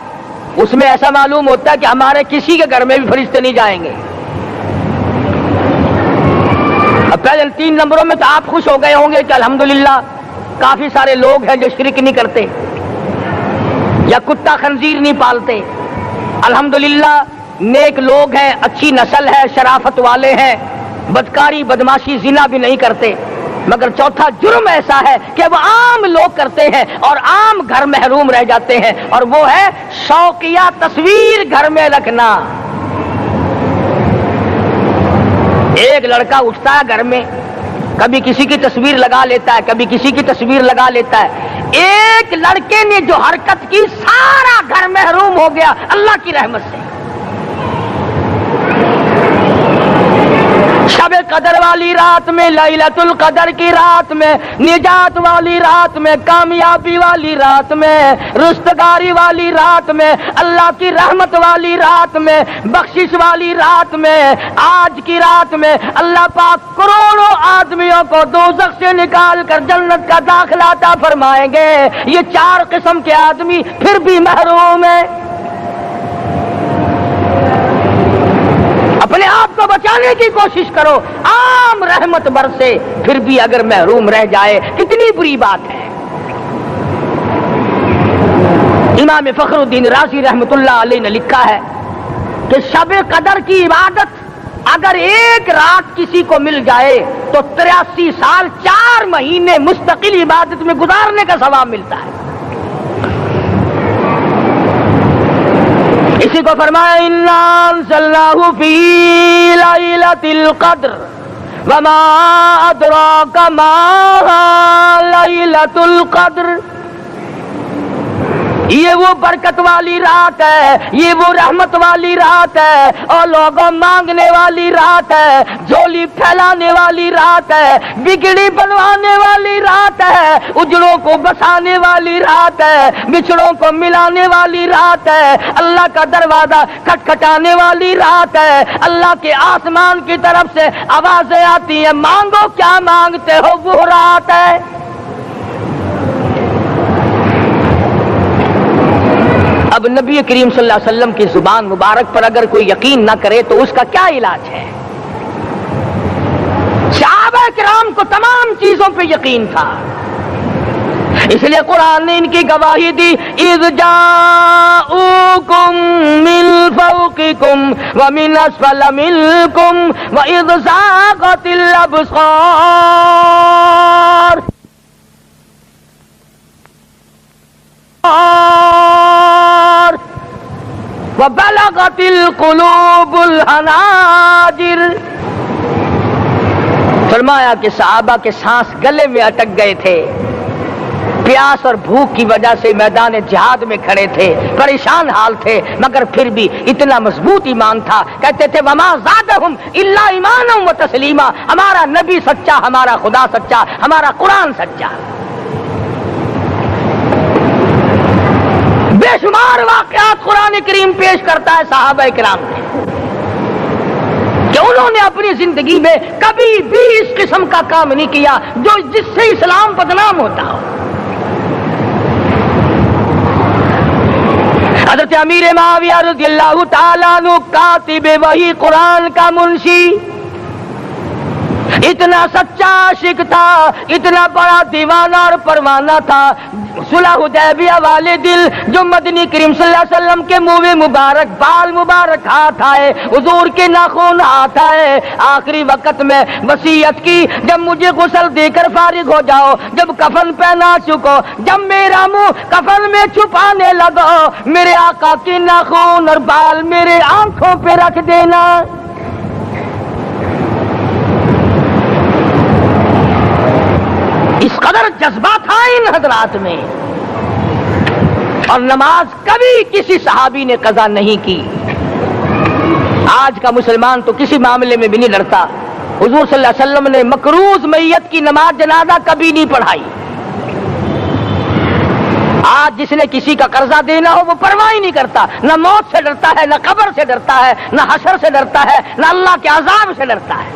اس میں ایسا معلوم ہوتا ہے کہ ہمارے کسی کے گھر میں بھی فرشتے نہیں جائیں گے. اب پہلے 3 نمبروں میں تو آپ خوش ہو گئے ہوں گے کہ الحمدللہ کافی سارے لوگ ہیں جو شرک نہیں کرتے یا کتا خنزیر نہیں پالتے. الحمدللہ نیک لوگ ہیں, اچھی نسل ہے, شرافت والے ہیں, بدکاری بدماشی زنا بھی نہیں کرتے. مگر چوتھا جرم ایسا ہے کہ وہ عام لوگ کرتے ہیں اور عام گھر محروم رہ جاتے ہیں، اور وہ ہے شوقیہ تصویر گھر میں رکھنا۔ ایک لڑکا اٹھتا ہے گھر میں، کبھی کسی کی تصویر لگا لیتا ہے، کبھی کسی کی تصویر لگا لیتا ہے۔ ایک لڑکے نے جو حرکت کی سارا گھر محروم ہو گیا اللہ کی رحمت سے۔ شب قدر والی رات میں، لیلۃ القدر کی رات میں، نجات والی رات میں، کامیابی والی رات میں، رستگاری والی رات میں، اللہ کی رحمت والی رات میں، بخشش والی رات میں، آج کی رات میں اللہ پاک کروڑوں آدمیوں کو دوزخ سے نکال کر جنت کا داخلہ عطا فرمائیں گے۔ یہ 4 قسم کے آدمی پھر بھی محروم ہیں۔ اپنے آپ کو بچانے کی کوشش کرو، عام رحمت برسے پھر بھی اگر محروم رہ جائے کتنی بری بات ہے۔ امام فخر الدین رازی رحمت اللہ علیہ نے لکھا ہے کہ شب قدر کی عبادت اگر ایک رات کسی کو مل جائے تو 83 سال 4 مہینے مستقل عبادت میں گزارنے کا ثواب ملتا ہے۔ اسی کو فرمایا اِنَّا أَنزَلْنَاهُ فِي لَيْلَةِ الْقَدْرِ وَمَا أَدْرَاكَ مَا لَيْلَةُ الْقَدْرِ۔ یہ وہ برکت والی رات ہے، یہ وہ رحمت والی رات ہے، اور لوگوں مانگنے والی رات ہے، جھولی پھیلانے والی رات ہے، بگڑی بنوانے والی رات ہے، اجڑوں کو بسانے والی رات ہے، بچھڑوں کو ملانے والی رات ہے، اللہ کا دروازہ کھٹکھٹانے والی رات ہے، اللہ کے آسمان کی طرف سے آوازیں آتی ہیں مانگو کیا مانگتے ہو، وہ رات ہے۔ اب نبی کریم صلی اللہ علیہ وسلم کی زبان مبارک پر اگر کوئی یقین نہ کرے تو اس کا کیا علاج ہے؟ صحابہ کرام کو تمام چیزوں پہ یقین تھا، اس لیے قرآن نے ان کی گواہی دی اذ جاءوکم من فوقکم ومن اسفل منکم واذ زاغت الابصار وبلغت القلوب الحناجر۔ فرمایا کہ صحابہ کے سانس گلے میں اٹک گئے تھے، پیاس اور بھوک کی وجہ سے میدان جہاد میں کھڑے تھے، پریشان حال تھے، مگر پھر بھی اتنا مضبوط ایمان تھا، کہتے تھے وما زادہم الا ایمانا و تسلیما، ہمارا نبی سچا، ہمارا خدا سچا، ہمارا قرآن سچا۔ بے شمار واقعات قرآن کریم پیش کرتا ہے صحابہ کرام نے کہ انہوں نے اپنی زندگی میں کبھی بھی اس قسم کا کام نہیں کیا جو جس سے اسلام بدنام ہوتا ہو۔ حضرت امیر معاویہ رضی اللہ تعالیٰ عنہ کاتب وحی قرآن کا منشی اتنا سچا عاشق تھا، اتنا بڑا دیوانہ اور پروانہ تھا، صلح حدیبیہ والے دل جو مدنی کریم صلی اللہ علیہ وسلم کے منہ مبارک بال مبارک ہاتھ آئے، حضور کے ناخن ہاتھ آئے، آخری وقت میں وصیت کی جب مجھے غسل دے کر فارغ ہو جاؤ، جب کفن پہنا چکو، جب میرا منہ کفن میں چھپانے لگو، میرے آقا کے ناخن اور بال میرے آنکھوں پہ رکھ دینا۔ اس قدر جذبہ تھا ان حضرات میں، اور نماز کبھی کسی صحابی نے قضا نہیں کی۔ آج کا مسلمان تو کسی معاملے میں بھی نہیں لڑتا۔ حضور صلی اللہ علیہ وسلم نے مقروض میت کی نماز جنازہ کبھی نہیں پڑھائی۔ آج جس نے کسی کا قرضہ دینا ہو وہ پرواہ ہی نہیں کرتا، نہ موت سے ڈرتا ہے، نہ قبر سے ڈرتا ہے، نہ حشر سے ڈرتا ہے، نہ اللہ کے عذاب سے ڈرتا ہے۔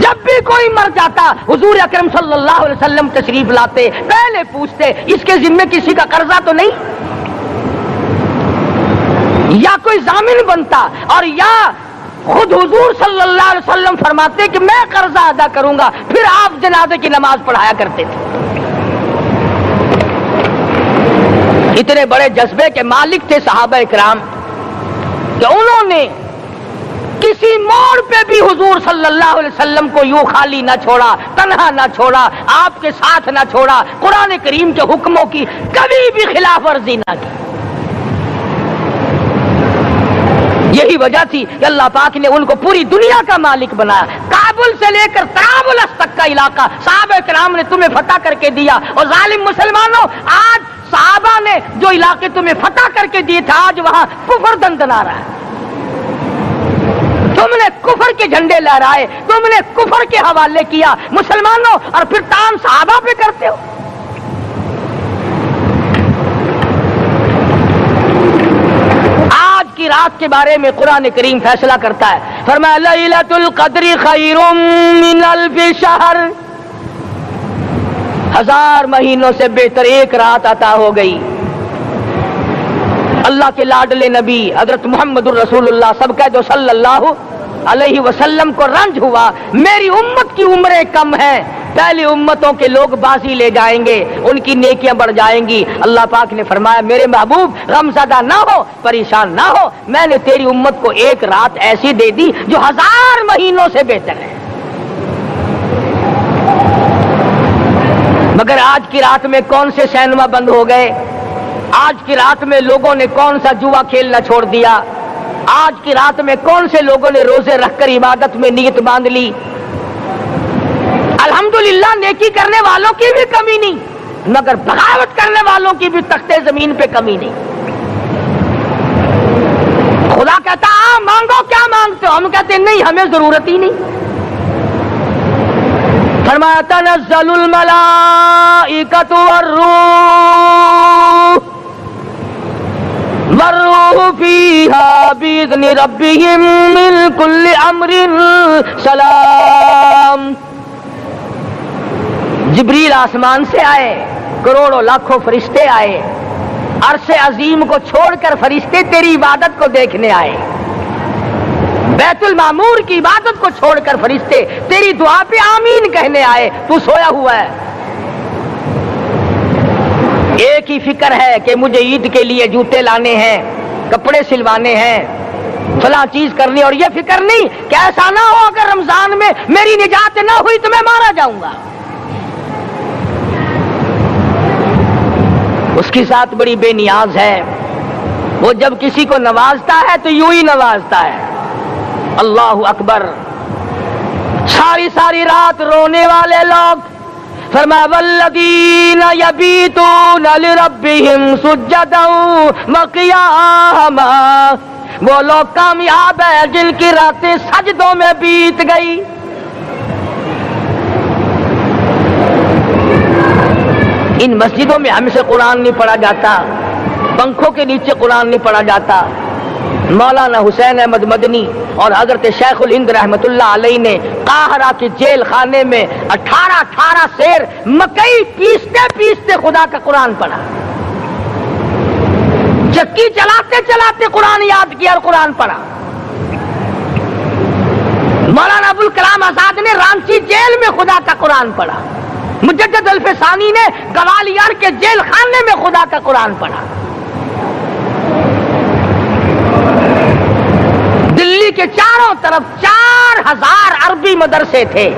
جب بھی کوئی مر جاتا حضور اکرم صلی اللہ علیہ وسلم تشریف لاتے، پہلے پوچھتے اس کے ذمے کسی کا قرضہ تو نہیں، یا کوئی ضامن بنتا، اور یا خود حضور صلی اللہ علیہ وسلم فرماتے کہ میں قرضہ ادا کروں گا، پھر آپ جنازے کی نماز پڑھایا کرتے تھے۔ اتنے بڑے جذبے کے مالک تھے صحابہ کرام کہ انہوں نے کسی موڑ پہ بھی حضور صلی اللہ علیہ وسلم کو یوں خالی نہ چھوڑا، تنہا نہ چھوڑا، آپ کے ساتھ نہ چھوڑا، قرآن کریم کے حکموں کی کبھی بھی خلاف ورزی نہ کی۔ یہی وجہ تھی کہ اللہ پاک نے ان کو پوری دنیا کا مالک بنایا۔ کابل سے لے کر طرابلس تک کا علاقہ صحابہ کرام نے تمہیں فتح کر کے دیا، اور ظالم مسلمانوں آج صحابہ نے جو علاقے تمہیں فتح کر کے دیے تھے آج وہاں کفر دندنا رہا ہے۔ تم نے کفر کے جھنڈے لہرائے، تم نے کفر کے حوالے کیا مسلمانوں، اور پھر تان صحابہ پہ کرتے ہو۔ آج کی رات کے بارے میں قرآن کریم فیصلہ کرتا ہے، فرمایا لیلۃ القدر خیر من الف شہر، 1000 مہینوں سے بہتر ایک رات عطا ہو گئی۔ اللہ کے لاڈلے نبی حضرت محمد الرسول اللہ سب کہہ دو صلی اللہ علیہ وسلم کو رنج ہوا، میری امت کی عمریں کم ہیں، پہلی امتوں کے لوگ بازی لے جائیں گے، ان کی نیکیاں بڑھ جائیں گی۔ اللہ پاک نے فرمایا میرے محبوب غمزدہ نہ ہو، پریشان نہ ہو، میں نے تیری امت کو ایک رات ایسی دے دی جو 1000 مہینوں سے بہتر ہے۔ مگر آج کی رات میں کون سے سینما بند ہو گئے؟ آج کی رات میں لوگوں نے کون سا جوا کھیلنا چھوڑ دیا؟ آج کی رات میں کون سے لوگوں نے روزے رکھ کر عبادت میں نیت باندھ لی؟ الحمدللہ نیکی کرنے والوں کی بھی کمی نہیں، مگر بغاوت کرنے والوں کی بھی تختے زمین پہ کمی نہیں۔ خدا کہتا مانگو کیا مانگتے ہو، ہم کہتے نہیں ہمیں ضرورت ہی نہیں۔ فرمایا تنزل الملائکۃ والروح فیہا بإذن ربہم من کل امر سلام۔ جبریل آسمان سے آئے، کروڑوں لاکھوں فرشتے آئے، عرش عظیم کو چھوڑ کر فرشتے تیری عبادت کو دیکھنے آئے، بیت المعمور کی عبادت کو چھوڑ کر فرشتے تیری دعا پہ آمین کہنے آئے، تو سویا ہوا ہے۔ ایک ہی فکر ہے کہ مجھے عید کے لیے جوتے لانے ہیں، کپڑے سلوانے ہیں، فلاں چیز کرنی، اور یہ فکر نہیں کہ ایسا نہ ہو اگر رمضان میں میری نجات نہ ہوئی تو میں مارا جاؤں گا۔ اس کی ذات بڑی بے نیاز ہے، وہ جب کسی کو نوازتا ہے تو یوں ہی نوازتا ہے۔ اللہ اکبر۔ ساری ساری رات رونے والے لوگ، فرمایا والذین یبیتون لربہم سجدا وقیاما، وہ لوگ کامیاب ہیں جن کی راتیں سجدوں میں بیت گئی۔ ان مسجدوں میں ہم سے قرآن نہیں پڑھا جاتا، پنکھوں کے نیچے قرآن نہیں پڑھا جاتا۔ مولانا حسین احمد مدنی اور حضرت شیخ الہند رحمت اللہ علیہ نے قاہرہ کے جیل خانے میں 18 سیر مکئی پیستے پیستے خدا کا قرآن پڑھا، چکی چلاتے چلاتے قرآن یاد کیا اور قرآن پڑھا۔ مولانا ابوالکلام آزاد نے رانچی جیل میں خدا کا قرآن پڑھا، مجدد الفسانی نے گوالیار کے جیل خانے میں خدا کا قرآن پڑھا۔ دلی کے چاروں طرف 4000 عربی مدرسے تھے،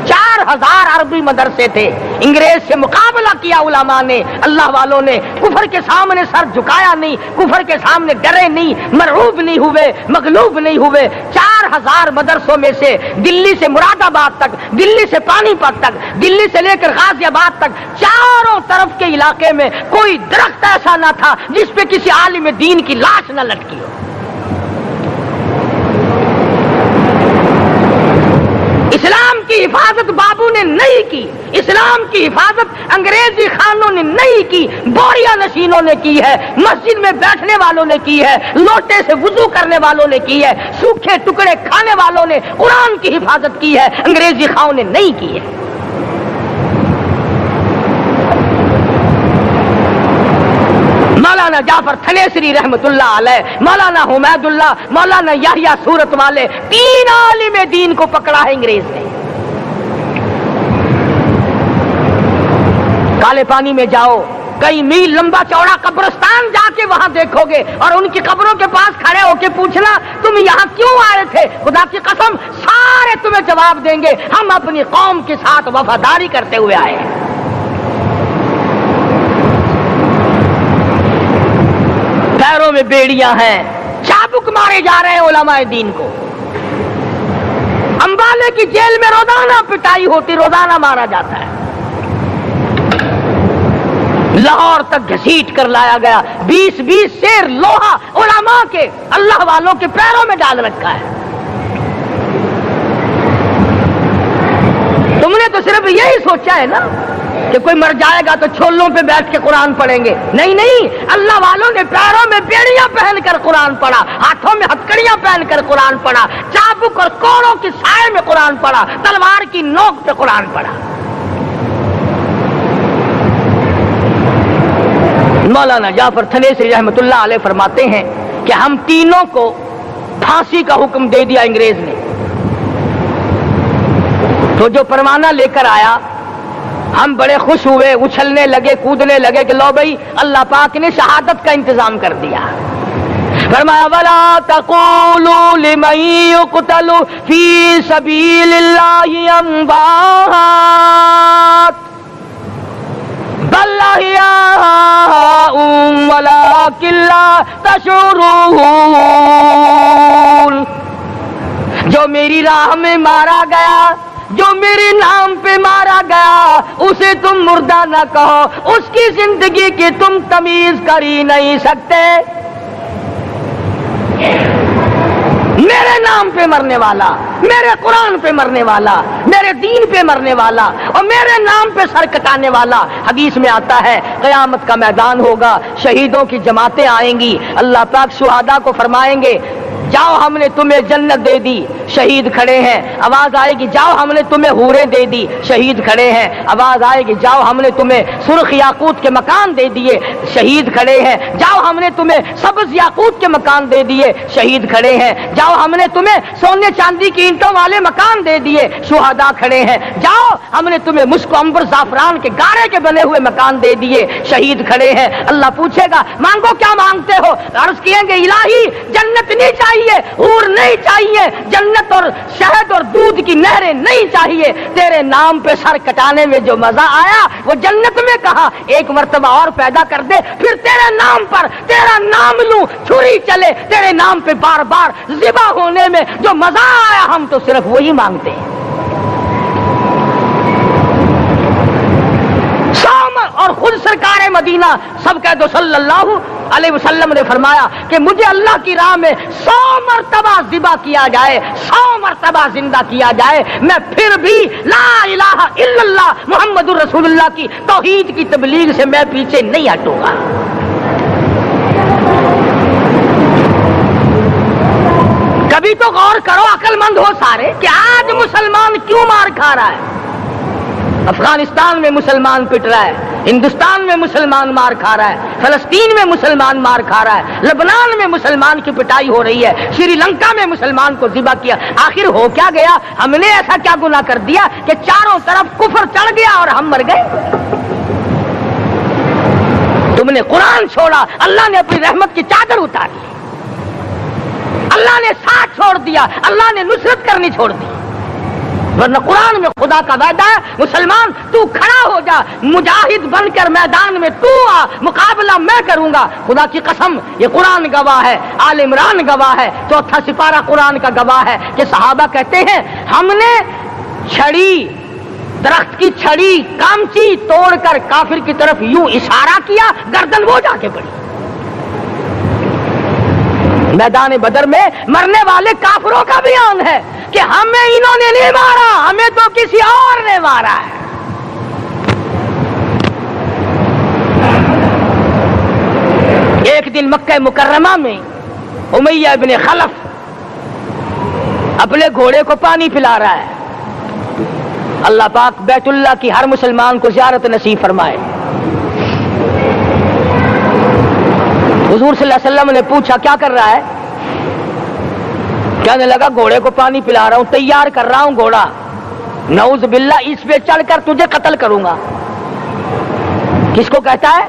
4000 عربی مدرسے تھے۔ انگریز سے مقابلہ کیا علماء نے، اللہ والوں نے، کفر کے سامنے سر جھکایا نہیں، کفر کے سامنے ڈرے نہیں، مرعوب نہیں ہوئے، مغلوب نہیں ہوئے۔ 4000 مدرسوں میں سے دلی سے مراد آباد تک، دلی سے پانی پت تک، دلی سے لے کر غازی آباد تک، چاروں طرف کے علاقے میں کوئی درخت ایسا نہ تھا جس پہ کسی عالم دین کی لاش نہ لٹکی ہو۔ اسلام کی حفاظت بابو نے نہیں کی، اسلام کی حفاظت انگریزی خانوں نے نہیں کی، بوریا نشینوں نے کی ہے، مسجد میں بیٹھنے والوں نے کی ہے، لوٹے سے وضو کرنے والوں نے کی ہے، سوکھے ٹکڑے کھانے والوں نے قرآن کی حفاظت کی ہے، انگریزی خانوں نے نہیں کی ہے۔ مولانا جعفر تھنیسری رحمت اللہ علیہ، مولانا حمید اللہ، مولانا یحییٰ صورت والے، 3 عالم دین کو پکڑا ہے انگریز نے۔ کالے پانی میں جاؤ، کئی میل لمبا چوڑا قبرستان جا کے وہاں دیکھو گے اور ان کی قبروں کے پاس کھڑے ہو کے پوچھنا تم یہاں کیوں آئے تھے، خدا کی قسم سارے تمہیں جواب دیں گے ہم اپنی قوم کے ساتھ وفاداری کرتے ہوئے آئے ہیں۔ پیروں میں بیڑیاں ہیں، چابک مارے جا رہے ہیں علماء دین کو، امبالے کی جیل میں روزانہ پٹائی ہوتی، روزانہ مارا جاتا ہے، لاہور تک گھسیٹ کر لایا گیا، 20 سیر لوہا علماء کے اللہ والوں کے پیروں میں ڈال رکھا ہے۔ تم نے تو صرف یہی سوچا ہے نا کہ کوئی مر جائے گا تو چھولوں پہ بیٹھ کے قرآن پڑھیں گے، نہیں نہیں، اللہ والوں نے پیروں میں بیڑیاں پہن کر قرآن پڑھا، ہاتھوں میں ہتکڑیاں پہن کر قرآن پڑھا، چابک اور کوڑوں کی سائے میں قرآن پڑھا، تلوار کی نوک پہ قرآن پڑھا۔ مولانا جعفر تھنیسری رحمۃ اللہ علیہ فرماتے ہیں کہ ہم تینوں کو پھانسی کا حکم دے دیا انگریز نے، تو جو پروانہ لے کر آیا ہم بڑے خوش ہوئے، اچھلنے لگے، کودنے لگے کہ لو بھائی اللہ پاک نے شہادت کا انتظام کر دیا۔ فرمایا وَلَا تَقُولُوا لِمَن يُقْتَلُ فِي سَبِيلِ اللَّهِ أَمْوَاتٌ بَلْ أَحْيَاءٌ وَلَٰكِن لَّا تَشْعُرُونَ، جو میری راہ میں مارا گیا، جو میرے نام پہ مارا گیا، اسے تم مردہ نہ کہو، اس کی زندگی کی تم تمیز کر ہی نہیں سکتے۔ میرے نام پہ مرنے والا، میرے قرآن پہ مرنے والا، میرے دین پہ مرنے والا اور میرے نام پہ سر کٹانے والا، حدیث میں آتا ہے قیامت کا میدان ہوگا، شہیدوں کی جماعتیں آئیں گی، اللہ پاک شہداء کو فرمائیں گے جاؤ ہم نے تمہیں جنت دے دی، شہید کھڑے ہیں، آواز آئے گی جاؤ ہم نے تمہیں حوریں دے دی، شہید کھڑے ہیں، آواز آئے گی جاؤ ہم نے تمہیں سرخ یاقوت کے مکان دے دیے، شہید کھڑے ہیں، جاؤ ہم نے تمہیں سبز یاقوت کے مکان دے دیے، شہید کھڑے ہیں، جاؤ ہم نے تمہیں سونے چاندی کی اینٹوں والے مکان دے دیے، شہداء کھڑے ہیں، جاؤ ہم نے تمہیں مشک و عنبر زعفران کے گارے کے بنے ہوئے مکان دے دیے، شہید کھڑے ہیں۔ اللہ پوچھے گا مانگو کیا مانگتے ہو، عرض کہیں گے الہی جنت نہیں چاہیے، حور نہیں چاہیے، جنت اور شہد اور دودھ کی نہریں نہیں چاہیے، تیرے نام پہ سر کٹانے میں جو مزہ آیا وہ جنت میں کہا، ایک مرتبہ اور پیدا کر دے پھر تیرے نام پر تیرا نام لوں، چھری چلے تیرے نام پہ بار بار ذبح ہونے میں جو مزہ آیا، ہم تو صرف وہی مانگتے ہیں۔ اور خود سرکار مدینہ سب کہہ دو صلی اللہ علیہ وسلم نے فرمایا کہ مجھے اللہ کی راہ میں 100 مرتبہ ذبح کیا جائے، 100 مرتبہ زندہ کیا جائے، میں پھر بھی لا الہ الا اللہ محمد الرسول اللہ کی توحید کی تبلیغ سے میں پیچھے نہیں ہٹوں گا۔ کبھی تو غور کرو، عقل مند ہو سارے، کہ آج مسلمان کیوں مار کھا رہا ہے؟ افغانستان میں مسلمان پٹ رہا ہے، ہندوستان میں مسلمان مار کھا رہا ہے، فلسطین میں مسلمان مار کھا رہا ہے، لبنان میں مسلمان کی پٹائی ہو رہی ہے، سری لنکا میں مسلمان کو ذبح کیا، آخر ہو کیا گیا؟ ہم نے ایسا کیا گناہ کر دیا کہ چاروں طرف کفر چڑھ گیا اور ہم مر گئے؟ تم نے قرآن چھوڑا، اللہ نے اپنی رحمت کی چادر اتاری، اللہ نے ساتھ چھوڑ دیا، اللہ نے نصرت کرنی چھوڑ دی، ورنہ قرآن میں خدا کا وعدہ ہے مسلمان تو کھڑا ہو جا، مجاہد بن کر میدان میں تو آ، مقابلہ میں کروں گا۔ خدا کی قسم یہ قرآن گواہ ہے، آل عمران گواہ ہے، 4واں سپارہ قرآن کا گواہ ہے کہ صحابہ کہتے ہیں ہم نے چھڑی، درخت کی چھڑی کامچی توڑ کر کافر کی طرف یوں اشارہ کیا، گردن وہ جا کے پڑی۔ میدان بدر میں مرنے والے کافروں کا بیان ہے کہ ہمیں انہوں نے نہیں مارا، ہمیں تو کسی اور نے مارا ہے۔ ایک دن مکہ مکرمہ میں امیہ ابن خلف اپنے گھوڑے کو پانی پلا رہا ہے۔ اللہ پاک بیت اللہ کی ہر مسلمان کو زیارت نصیب فرمائے۔ حضور صلی اللہ علیہ وسلم نے پوچھا کیا کر رہا ہے؟ کہنے لگا گھوڑے کو پانی پلا رہا ہوں، تیار کر رہا ہوں گھوڑا، نعوذ باللہ اس پہ چڑھ کر تجھے قتل کروں گا۔ کس کو کہتا ہے؟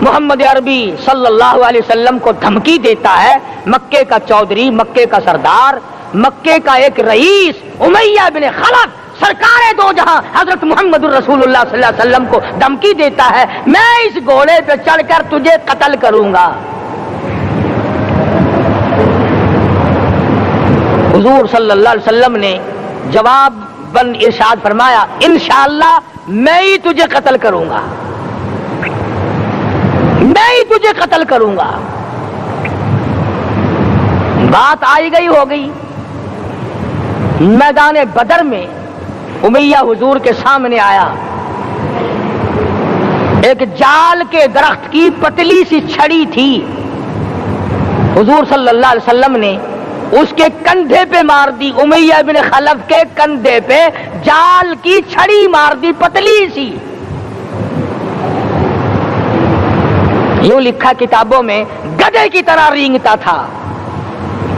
محمد عربی صلی اللہ علیہ وسلم کو دھمکی دیتا ہے، مکے کا چودھری، مکے کا سردار، مکے کا ایک رئیس امیہ بن خلف سرکار دو جہاں حضرت محمد الرسول اللہ صلی اللہ علیہ وسلم کو دھمکی دیتا ہے، میں اس گھوڑے پہ چڑھ کر تجھے قتل کروں گا۔ حضور صلی اللہ علیہ وسلم نے جواب بن ارشاد فرمایا، انشاءاللہ میں ہی تجھے قتل کروں گا، میں ہی تجھے قتل کروں گا۔ بات آئی گئی ہو گئی۔ میدان بدر میں امیہ حضور کے سامنے آیا، ایک جال کے درخت کی پتلی سی چھڑی تھی، حضور صلی اللہ علیہ وسلم نے اس کے کندھے پہ مار دی، امیہ بن خلف کے کندھے پہ جال کی چھڑی مار دی پتلی سی۔ یوں لکھا کتابوں میں، گدھے کی طرح رینگتا تھا،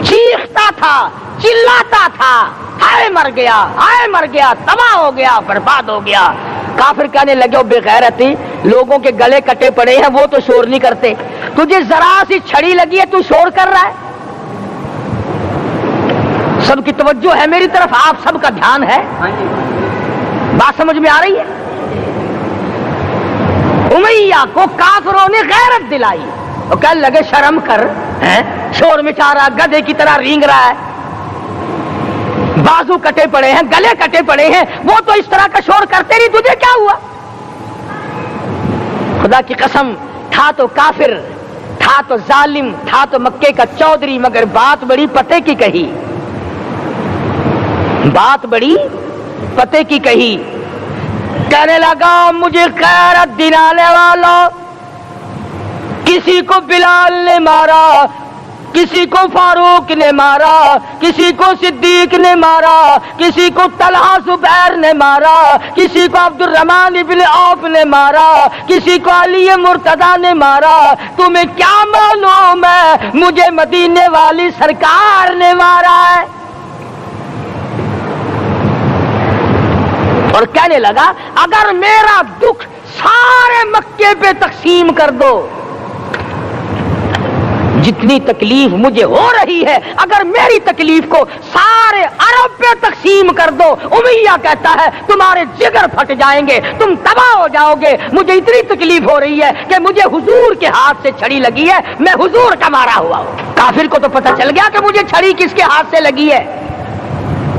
چیختا تھا، چلاتا تھا، ہائے مر گیا، ہائے مر گیا، تباہ ہو گیا، برباد ہو گیا۔ کافر کہنے لگے، بے غیرتی، لوگوں کے گلے کٹے پڑے ہیں، وہ تو شور نہیں کرتے، تجھے ذرا سی چھڑی لگی ہے تو شور کر رہا ہے۔ سب کی توجہ ہے میری طرف، آپ سب کا دھیان ہے، بات سمجھ میں آ رہی ہے؟ امیہ کو کافروں نے غیرت دلائی، وہ کہنے لگے شرم کر، شور مچا رہا، گدھے کی طرح رینگ رہا ہے، بازو کٹے پڑے ہیں، گلے کٹے پڑے ہیں، وہ تو اس طرح کا شور کرتے نہیں، تجھے کیا ہوا؟ خدا کی قسم، تھا تو کافر، تھا تو ظالم، تھا تو مکے کا چودھری، مگر بات بڑی پتے کی کہی، بات بڑی پتے کی کہی۔ کہنے لگا، مجھے غیرت دلانے والا، کسی کو بلال نے مارا، کسی کو فاروق نے مارا، کسی کو صدیق نے مارا، کسی کو طلحہ زبیر نے مارا، کسی کو عبد الرحمن ابن عوف نے مارا، کسی کو علی مرتضی نے مارا، تمہیں کیا معلوم ہے مجھے مدینے والی سرکار نے مارا ہے؟ اور کہنے لگا، اگر میرا دکھ سارے مکے پہ تقسیم کر دو، جتنی تکلیف مجھے ہو رہی ہے اگر میری تکلیف کو سارے عرب پہ تقسیم کر دو، امیہ کہتا ہے تمہارے جگر پھٹ جائیں گے، تم تباہ ہو جاؤ گے، مجھے اتنی تکلیف ہو رہی ہے کہ مجھے حضور کے ہاتھ سے چھڑی لگی ہے، میں حضور کا مارا ہوا ہوں۔ کافر کو تو پتہ چل گیا کہ مجھے چھڑی کس کے ہاتھ سے لگی ہے۔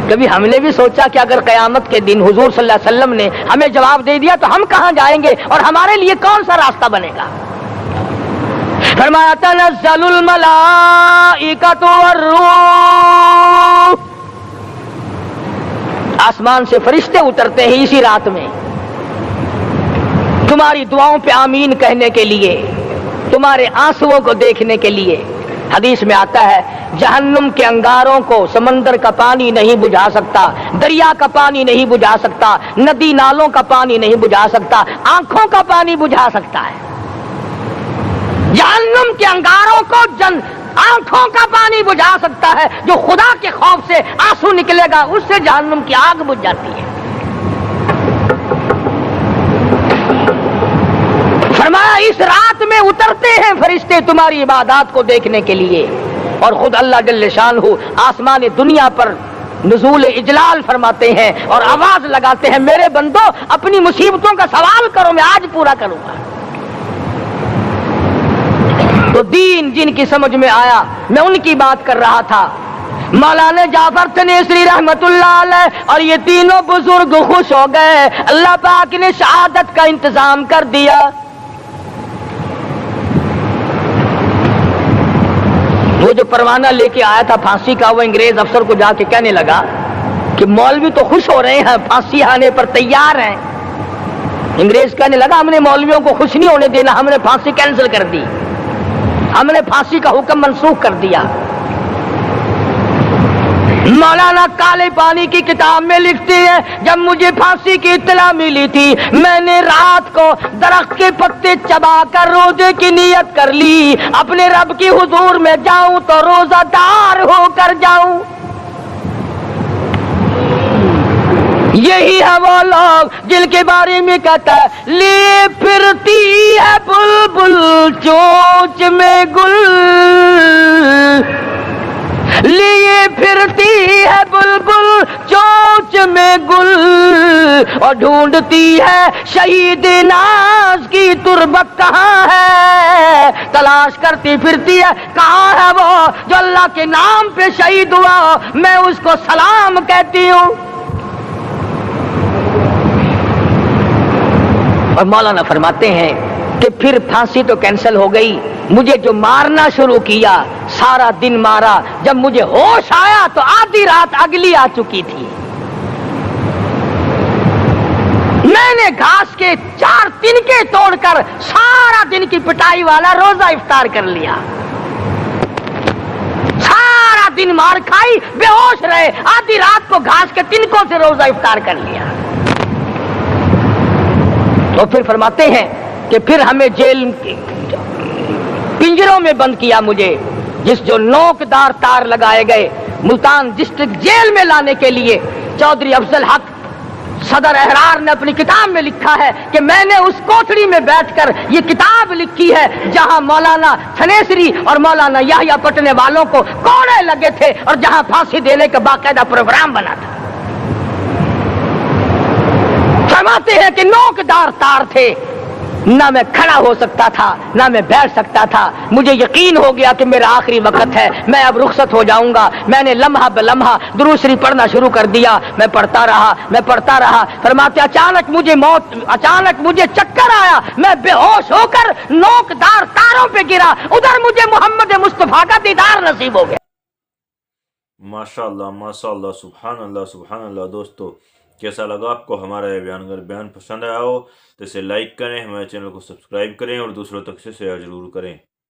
کبھی ہم نے بھی سوچا کہ اگر قیامت کے دن حضور صلی اللہ علیہ وسلم نے ہمیں جواب دے دیا تو ہم کہاں جائیں گے اور ہمارے لیے کون سا راستہ بنے گا؟ فرمایا، تنزل الملائکۃ والروح، آسمان سے فرشتے اترتے ہیں اسی رات میں، تمہاری دعاؤں پہ آمین کہنے کے لیے، تمہارے آنسوؤں کو دیکھنے کے لیے۔ حدیث میں آتا ہے، جہنم کے انگاروں کو سمندر کا پانی نہیں بجھا سکتا، دریا کا پانی نہیں بجھا سکتا، ندی نالوں کا پانی نہیں بجھا سکتا، آنکھوں کا پانی بجھا سکتا ہے۔ جہنم کے انگاروں کو آنکھوں کا پانی بجھا سکتا ہے، جو خدا کے خوف سے آنسو نکلے گا اس سے جہنم کی آگ بجھ جاتی ہے۔ فرمایا، اس رات میں اترتے ہیں فرشتے تمہاری عبادات کو دیکھنے کے لیے، اور خود اللہ جل شانہ آسمان دنیا پر نزول اجلال فرماتے ہیں اور آواز لگاتے ہیں، میرے بندو اپنی مصیبتوں کا سوال کرو، میں آج پورا کروں گا۔ تو دین جن کی سمجھ میں آیا، میں ان کی بات کر رہا تھا، مولانا جعفر تنیسری رحمت اللہ علیہ اور یہ تینوں بزرگ خوش ہو گئے، اللہ پاک نے شہادت کا انتظام کر دیا۔ وہ جو پروانہ لے کے آیا تھا پھانسی کا، وہ انگریز افسر کو جا کے کہنے لگا کہ مولوی تو خوش ہو رہے ہیں، پھانسی آنے پر تیار ہیں۔ انگریز کہنے لگا، ہم نے مولویوں کو خوش نہیں ہونے دینا، ہم نے پھانسی کینسل کر دی، ہم نے پھانسی کا حکم منسوخ کر دیا۔ مولانا کالے پانی کی کتاب میں لکھتے ہیں، جب مجھے پھانسی کی اطلاع ملی تھی میں نے رات کو درخت کے پتے چبا کر روزے کی نیت کر لی، اپنے رب کی حضور میں جاؤں تو روزہ دار ہو کر جاؤں۔ یہی ہے وہ لوگ جن کے بارے میں کہتا ہے، لے پھرتی ہے بلبل گل اور ڈھونڈتی ہے شہید ناز کی تربت کہاں ہے، تلاش کرتی پھرتی ہے کہاں ہے وہ جو اللہ کے نام پہ شہید ہوا، میں اس کو سلام کہتی ہوں۔ اور مولانا فرماتے ہیں کہ پھر پھانسی تو کینسل ہو گئی، مجھے جو مارنا شروع کیا سارا دن مارا، جب مجھے ہوش آیا تو آدھی رات اگلی آ چکی تھی۔ میں نے گھاس کے 4 تنکے توڑ کر سارا دن کی پٹائی والا روزہ افطار کر لیا، سارا دن مار کھائی، بے ہوش رہے، آدھی رات کو گھاس کے تنکوں سے روزہ افطار کر لیا۔ تو پھر فرماتے ہیں کہ پھر ہمیں جیل پنجروں میں بند کیا مجھے، جس جو نوکدار تار لگائے گئے ملتان ڈسٹرکٹ جیل میں لانے کے لیے۔ چودھری افضل حق صدر احرار نے اپنی کتاب میں لکھا ہے کہ میں نے اس کوٹڑی میں بیٹھ کر یہ کتاب لکھی ہے جہاں مولانا تھنیسری اور مولانا یحییٰ پٹنے والوں کو کوڑے لگے تھے اور جہاں پھانسی دینے کا باقاعدہ پروگرام بنا تھا۔ فرماتے ہیں کہ نوکدار تار تھے، نہ میں کھڑا ہو سکتا تھا نہ میں بیٹھ سکتا تھا، مجھے یقین ہو گیا کہ میرا آخری وقت ہے، میں اب رخصت ہو جاؤں گا۔ میں نے لمحہ بلمحہ درود شریف پڑھنا شروع کر دیا، میں پڑھتا رہا۔ فرماتے اچانک مجھے چکر آیا، میں بے ہوش ہو کر نوکدار تاروں پہ گرا، ادھر مجھے محمد مصطفیٰ کا دیدار نصیب ہو گیا۔ ماشاء اللہ، سبحان اللہ۔ دوستو کیسا لگا آپ کو ہمارا یہ بیان؟ اگر بیان پسند آیا ہو تو اسے لائک کریں، ہمارے چینل کو سبسکرائب کریں اور دوسروں تک سے شیئر ضرور کریں۔